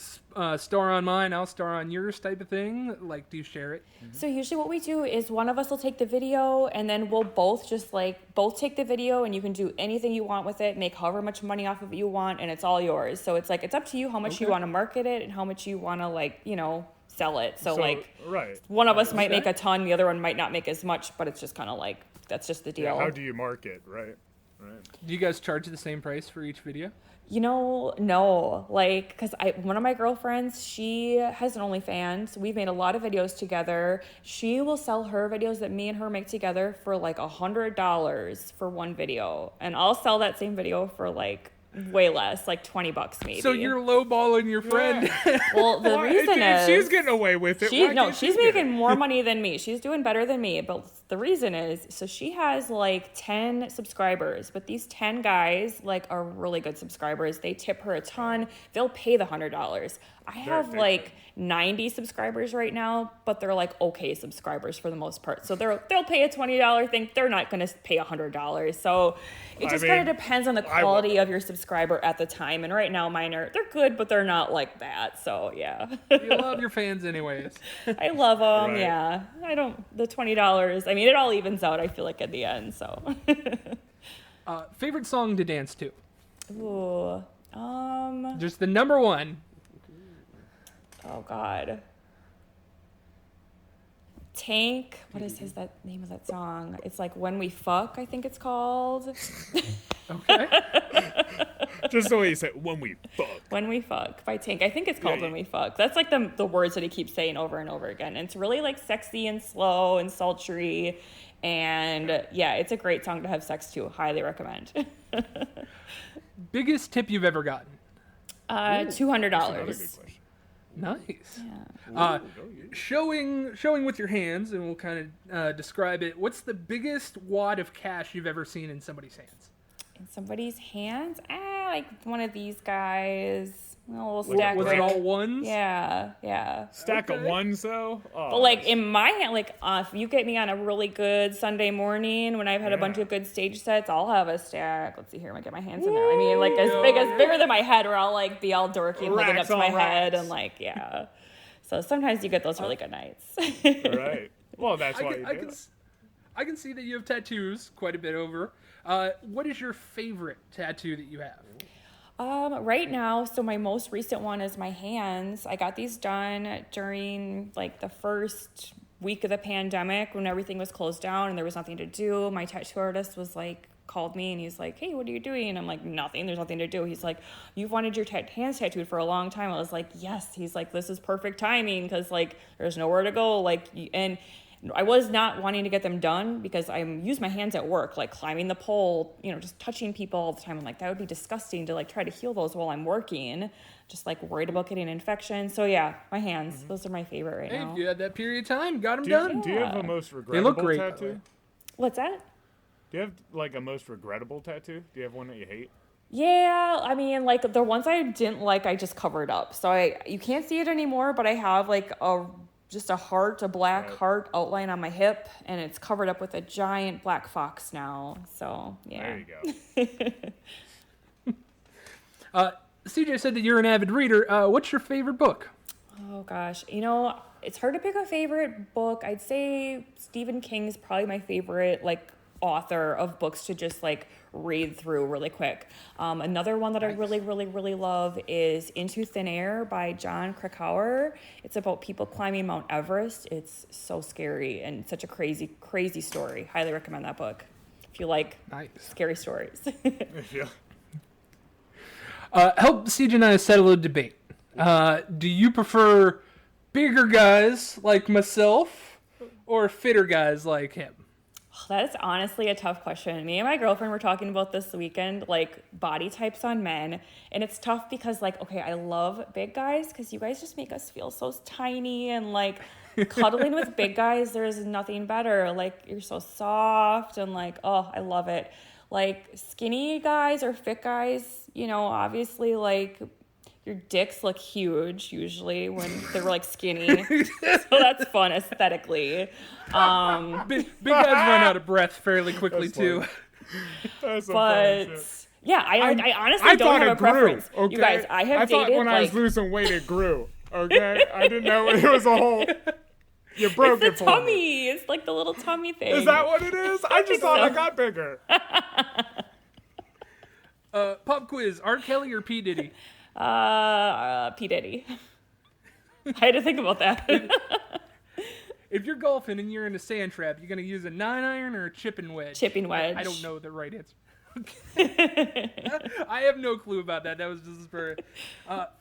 star on mine, I'll star on yours type of thing? Like, do you share it? So usually what we do is one of us will take the video and then we'll both just both take the video and you can do anything you want with it, make however much money off of it you want, and it's all yours. So it's like, it's up to you how much you want to market it and how much you want to like, you know, sell it. So like right. one of us might make a ton, the other one might not make as much, but it's just kind of like, that's just the deal. Yeah, how do you market? Right. Do you guys charge the same price for each video? You know, no, like, because one of my girlfriends, she has an OnlyFans. We've made a lot of videos together. She will sell her videos that me and her make together for like $100 for one video. And I'll sell that same video for like way less, like $20 maybe. So you're lowballing your friend. Well, the reason if is she's getting away with it. why can't she's you get making it? more money than me. She's doing better than me. But the reason is, so she has like 10 subscribers, but these 10 guys like are really good subscribers. They tip her a ton. They'll pay the $100. I have like 90 subscribers right now, but they're like okay subscribers for the most part. So they'll pay a $20 thing. They're not going to pay $100. So it just kind of depends on the quality of your subscriber at the time. And right now mine they're good, but they're not like that. So yeah. You love your fans anyways. I love them. Right. Yeah. The $20. I mean, it all evens out, I feel like, at the end. So. Favorite song to dance to? Ooh. Just the number one. Oh God. Tank. What is that name of that song? It's like When We Fuck, I think it's called. Okay. Just the way you say it, when we fuck. When We Fuck by Tank. I think it's called Yeah, When We Fuck. That's like the words that he keeps saying over and over again. And it's really like sexy and slow and sultry. And yeah, it's a great song to have sex to. Highly recommend. Biggest tip you've ever gotten? That's another good $200. question. Nice. Yeah. Showing with your hands, and we'll kind of describe it. What's the biggest wad of cash you've ever seen in somebody's hands? In somebody's hands? Like one of these guys. A little stack. Was it all ones? Yeah. Stack of ones though. Oh, But like in my hand, like if you get me on a really good Sunday morning when I've had a bunch of good stage sets, I'll have a stack. Let's see here, I get my hands in there. I mean, like bigger than my head, where I'll like be all dorky and holding up to my head and like So sometimes you get those really good nights. Right. Well, that's why you do it. I can see that you have tattoos quite a bit over. What is your favorite tattoo that you have? Right now, so my most recent one is my hands. I got these done during like the first week of the pandemic when everything was closed down and there was nothing to do. My tattoo artist was like, called me and he's like, hey, what are you doing? And I'm like, nothing, there's nothing to do. He's like, you've wanted your hands tattooed for a long time. I was like, yes. He's like, this is perfect timing because like there's nowhere to go. Like, and I was not wanting to get them done because I use my hands at work, like climbing the pole, just touching people all the time. I'm like, that would be disgusting to like try to heal those while I'm working. Just like worried about getting an infection. So yeah, my hands, those are my favorite right now. Hey, you had that period of time, got them done. Do you have a most regrettable tattoo? What's that? Do you have like a most regrettable tattoo? Do you have one that you hate? Yeah, I mean, like the ones I didn't like, I just covered up. So you can't see it anymore, but I have like just a black heart outline on my hip, and it's covered up with a giant black fox now. So yeah. There you go. CJ said that you're an avid reader. What's your favorite book? Oh gosh, it's hard to pick a favorite book. I'd say Stephen King's probably my favorite like author of books to just like read through really quick. Another one that I really, really, really love is Into Thin Air by John Krakauer. It's about people climbing Mount Everest. It's so scary and such a crazy, crazy story. Highly recommend that book if you like scary stories. Help CJ and I settle a debate. Do you prefer bigger guys like myself or fitter guys like him? That is honestly a tough question. Me and my girlfriend were talking about this weekend, like body types on men. And it's tough because like, okay, I love big guys because you guys just make us feel so tiny and like cuddling with big guys, there is nothing better. Like you're so soft and like, oh, I love it. Like skinny guys or fit guys, obviously like your dicks look huge usually when they're like skinny. So that's fun aesthetically. Big guys run out of breath fairly quickly too. But yeah, I honestly don't have a preference. Okay? You guys, I thought when I was losing weight it grew. Okay, I didn't know it was a whole. You broke it for tummy. me. It's like the little tummy thing. Is that what it is? I just thought I got bigger. Pop quiz: R. Kelly or P. Diddy? P. Diddy. I had to think about that. If you're golfing and you're in a sand trap, you're going to use a 9-iron or a chipping wedge? Chipping wedge. I don't know the right answer. I have no clue about that. That was just for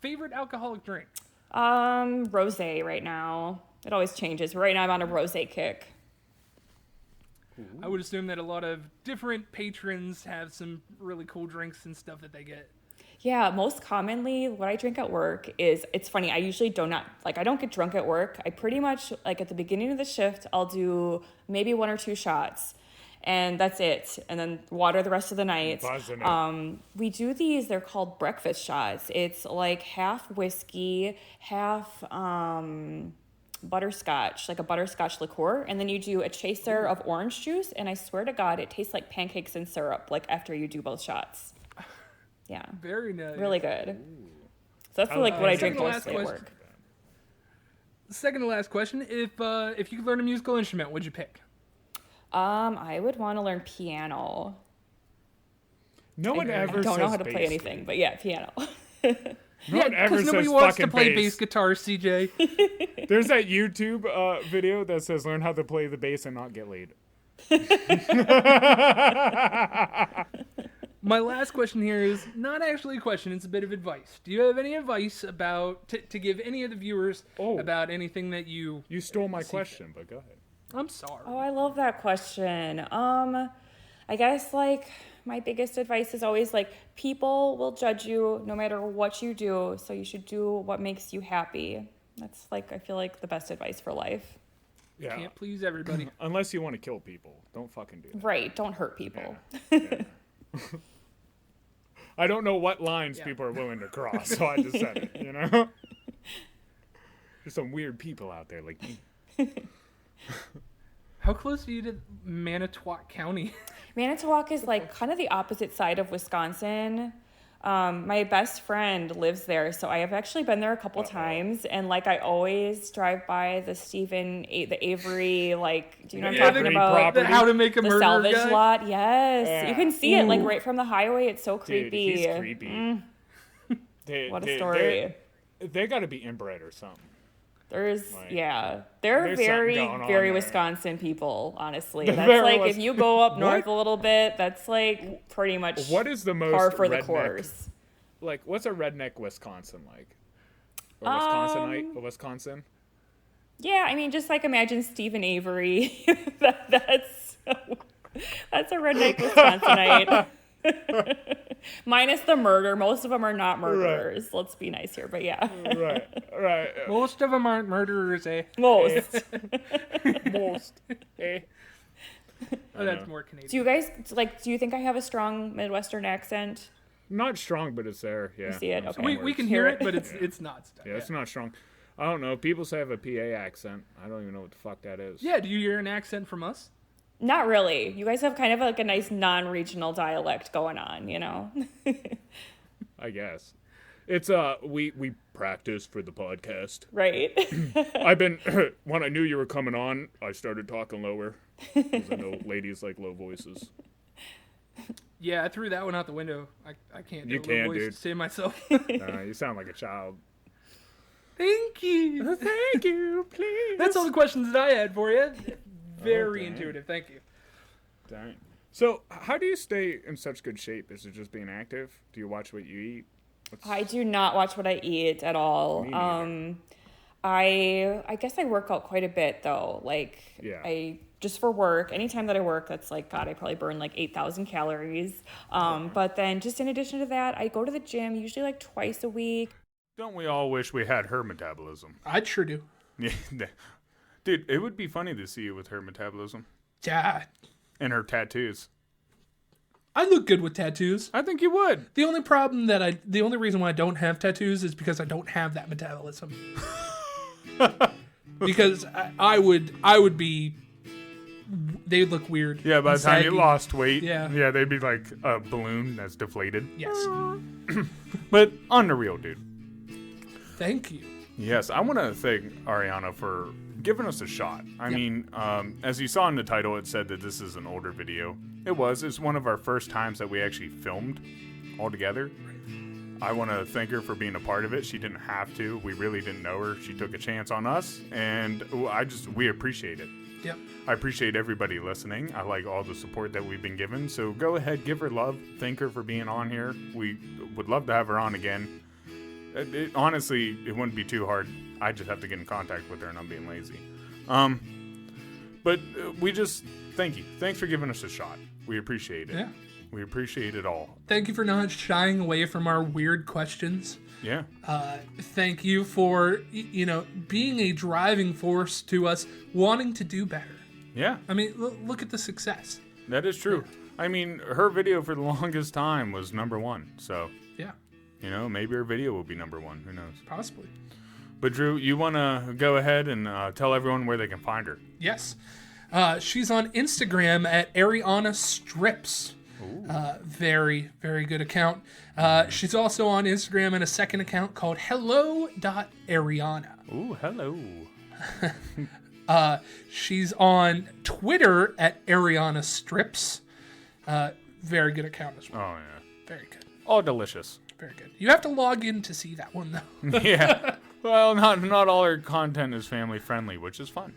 favorite alcoholic drink. Rosé right now. It always changes. Right now I'm on a rosé kick. I would assume that a lot of different patrons have some really cool drinks and stuff that they get. Yeah, most commonly what I drink at work is, it's funny, I usually I don't get drunk at work. I pretty much, like at the beginning of the shift, I'll do maybe 1 or 2 shots. And that's it. And then water the rest of the night. We do these, they're called breakfast shots. It's like half whiskey, half butterscotch, like a butterscotch liqueur. And then you do a chaser of orange juice. And I swear to God, it tastes like pancakes and syrup, like after you do both shots. Yeah. Very nice. Really good. Ooh. So that's like what I drink mostly at work. Second to last question. If you could learn a musical instrument, what'd you pick? I would want to learn piano. No one ever says I don't know how to bass play anything, but yeah, piano. No one ever says nobody wants to play bass guitar, CJ. There's that YouTube video that says learn how to play the bass and not get laid. My last question here is not actually a question, it's a bit of advice. Do you have any advice about to give any of the viewers about anything that you stole my question, but go ahead. I'm sorry. Oh, I love that question. I guess like my biggest advice is always like people will judge you no matter what you do, so you should do what makes you happy. That's like I feel like the best advice for life. Yeah. Can't please everybody. Unless you want to kill people. Don't fucking do that. Right, don't hurt people. Yeah. I don't know what lines people are willing to cross, so I just said it, you know? There's some weird people out there like me. How close are you to Manitowoc County? Manitowoc is like kind of the opposite side of Wisconsin. My best friend lives there, so I have actually been there a couple times, and like I always drive by the Avery, like, do you know what I'm talking about? How to make a murder salvage guy? lot. Yes, Yeah. you can see it like right from the highway. It's so creepy. Dude, he's creepy. What a story. They got to be inbred or something. They're there's very, something going on very there. Wisconsin people, honestly. They're That's very like, if you go up north a little bit, that's like pretty much What is the most par for the redneck- course. Like, what's a redneck Wisconsin like? Or Wisconsinite? Wisconsin? Yeah, I mean, just like imagine Stephen Avery. that's a redneck Wisconsinite. Minus the murder. Most of them are not murderers. Right. Let's be nice here, but yeah. Right. Most of them aren't murderers, eh? Most. Most. Eh? Oh, that's more Canadian. Do you guys, like, do you think I have a strong Midwestern accent? Not strong, but it's there. Yeah. You see it? Okay. We can hear it, but it's not stuff. Yeah, it's not strong. I don't know. People say I have a PA accent. I don't even know what the fuck that is. Yeah, do you hear an accent from us? Not really. You guys have kind of like a nice non-regional dialect going on, you know? I guess. It's we practice for the podcast. Right. I've been when I knew you were coming on, I started talking lower because I know ladies like low voices. Yeah, I threw that one out the window. I can't do You a can, low voice dude. to save myself. You sound like a child. Thank you. Thank you, please. That's all the questions that I had for you. Very Okay. intuitive. Thank you. Dang. So, how do you stay in such good shape? Is it just being active? Do you watch what you eat? I do not watch what I eat at all. Me neither. I guess I work out quite a bit though. Like, Yeah. I just for work, anytime that I work, that's like, God, I probably burn like 8,000 calories. But then just in addition to that, I go to the gym usually like twice a week. Don't we all wish we had her metabolism? I sure do. Yeah. Dude, it would be funny to see you with her metabolism Yeah. and her tattoos. I look good with tattoos. I think you would. The only reason why I don't have tattoos is because I don't have that metabolism. Because I would be, they'd look weird. Yeah, by and the time you saggy. lost weight, Yeah. they'd be like a balloon that's deflated. Yes. But on the real, dude. Thank you. Yes, I want to thank Arianna for giving us a shot. I mean, as you saw in the title, it said that this is an older video. It was. It's one of our first times that we actually filmed all together. I want to thank her for being a part of it. She didn't have to. We really didn't know her. She took a chance on us, and we appreciate it. Yep. I appreciate everybody listening. I like all the support that we've been given. So go ahead, give her love. Thank her for being on here. We would love to have her on again. Honestly, it wouldn't be too hard. I just have to get in contact with her, and I'm being lazy. But we just thank you. Thanks for giving us a shot. We appreciate it. Yeah. We appreciate it all. Thank you for not shying away from our weird questions. Yeah. Thank you for, being a driving force to us wanting to do better. Yeah. I mean, look at the success. That is true. I mean, her video for the longest time was #1. So, Yeah, maybe her video will be #1. Who knows? possibly. But Drew, you want to go ahead and tell everyone where they can find her? Yes. She's on Instagram at Arianna Strips. Very, very good account. She's also on Instagram in a second account called hello.arianna. Ooh, hello. She's on Twitter at Arianna Strips. Very good account as well. Oh, yeah. Very good. All delicious. Very good. You have to log in to see that one, though. Yeah. Well, not all her content is family friendly, which is fun.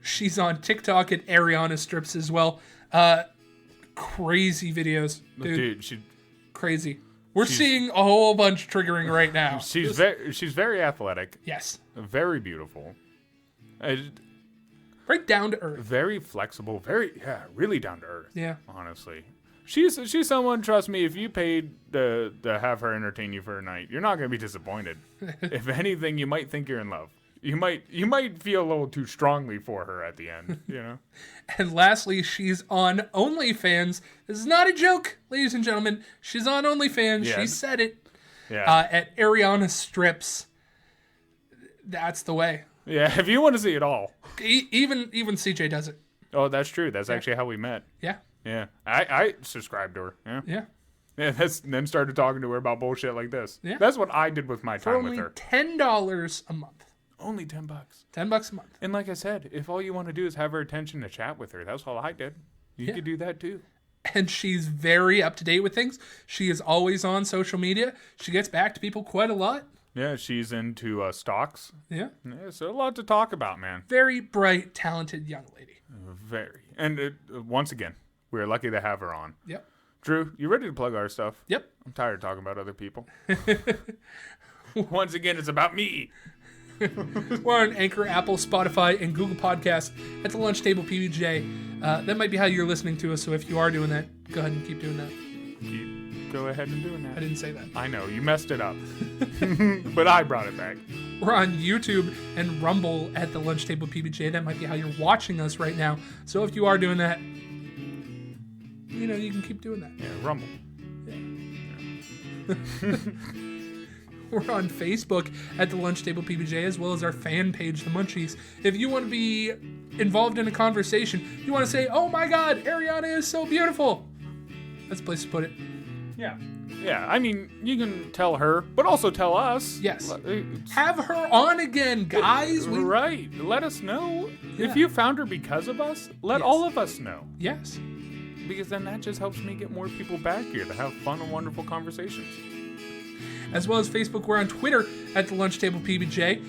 She's on TikTok at Arianna Strips as well. Crazy videos, dude. Crazy. We're seeing a whole bunch triggering right now. She's very athletic. Yes. Very beautiful. Right down to earth. Very flexible. Really down to earth. Yeah. Honestly, she's someone. Trust me, if you paid to have her entertain you for a night, you're not gonna be disappointed. If anything, you might think you're in love. you might feel a little too strongly for her at the end, you know. And lastly, she's on OnlyFans. This is not a joke, ladies and gentlemen. She's on OnlyFans. Yeah. She said it. Yeah. At Arianna Strips. That's the way. Yeah, if you want to see it all. Even CJ does it. Oh, that's true. That's actually how we met. Yeah. Yeah. I subscribed to her. Yeah. Yeah. Yeah, then started talking to her about bullshit like this. Yeah. That's what I did with my For time with only her. $10 a month. Only $10. $10 a month. And like I said, if all you want to do is have her attention to chat with her, that's all I did. You could do that too. And she's very up to date with things. She is always on social media. She gets back to people quite a lot. Yeah, she's into stocks. Yeah. Yeah, so a lot to talk about, man. Very bright, talented young lady. Very. And once again, we're lucky to have her on. Yep. Drew, you ready to plug our stuff? Yep. I'm tired of talking about other people. Once again, it's about me. We're on Anchor, Apple, Spotify, and Google Podcasts at the Lunch Table PBJ. That might be how you're listening to us, so if you are doing that, go ahead and keep doing that. Go ahead and doing I that. didn't say that. I know, you messed it up. But I brought it back. We're on YouTube and Rumble at the Lunch Table PBJ. That might be how you're watching us right now. So if you are doing that, you know, you can keep doing that. Yeah, Rumble. We're on Facebook at the Lunch Table PBJ, as well as our fan page, The Munchies. If you want to be involved in a conversation, you want to say, oh my God, Arianna is so beautiful. That's the place to put it. Yeah. Yeah, I mean, you can tell her, but also tell us. Yes. Have her on again, guys. Right. Let us know. Yeah. If you found her because of us, let Yes. all of us know. Yes. Because then that just helps me get more people back here to have fun and wonderful conversations. As well as Facebook, we're on Twitter at the Lunch Table PBJ.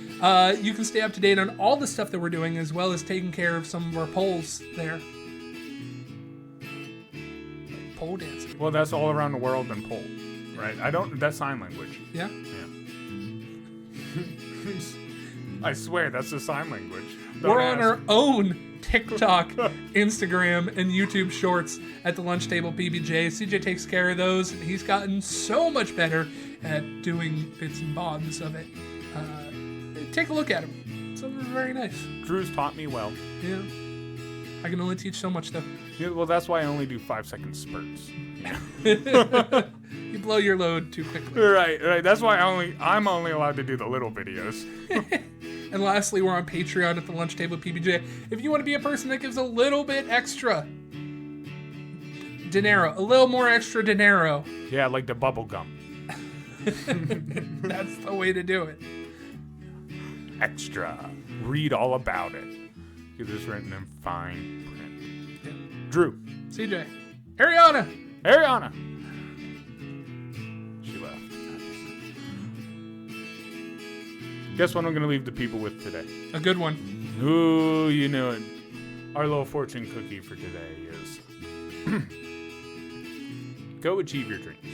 You can stay up to date on all the stuff that we're doing, as well as taking care of some of our polls there. Pole dancing. Well, that's all around the world and pole, right? That's sign language. Yeah? Yeah. I swear, that's the sign language. We're on our own TikTok, Instagram, and YouTube shorts at the Lunch Table PBJ. CJ takes care of those. He's gotten so much better at doing bits and bobs of it. Take a look at him. Some are very nice. Drew's taught me well. Yeah. I can only teach so much, though. Yeah, well, that's why I only do 5-second spurts. You blow your load too quickly. Right. That's why I'm only allowed to do the little videos. And lastly, we're on Patreon at the Lunch Table PBJ. If you want to be a person that gives a little bit extra dinero, a little more extra dinero. Yeah, like the bubble gum. That's the way to do it. Extra. Read all about it. Get this written in fine print. Yeah. Drew. CJ. Arianna. She left. Guess what I'm going to leave the people with today? A good one. Ooh, you know it. Our little fortune cookie for today is go achieve your dreams.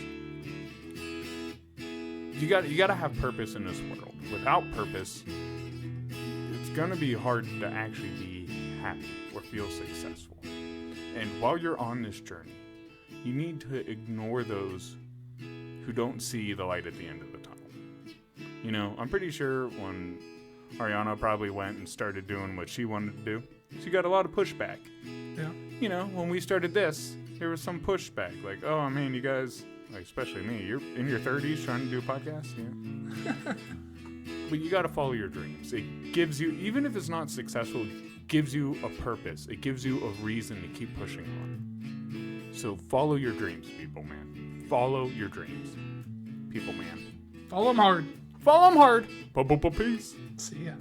You got to have purpose in this world. Without purpose, it's going to be hard to actually be happy or feel successful. And while you're on this journey, you need to ignore those who don't see the light at the end of the tunnel. You know, I'm pretty sure when Arianna probably went and started doing what she wanted to do, she got a lot of pushback. Yeah. You know, when we started this, there was some pushback. Like, oh, man, you guys, like, especially me, you're in your 30s trying to do a podcast? Yeah. But you got to follow your dreams. It gives you, even if it's not successful, it gives you a purpose. It gives you a reason to keep pushing on. So follow your dreams, people, man. Follow your dreams, people, man. Follow them hard. Follow them hard. Peace. See ya.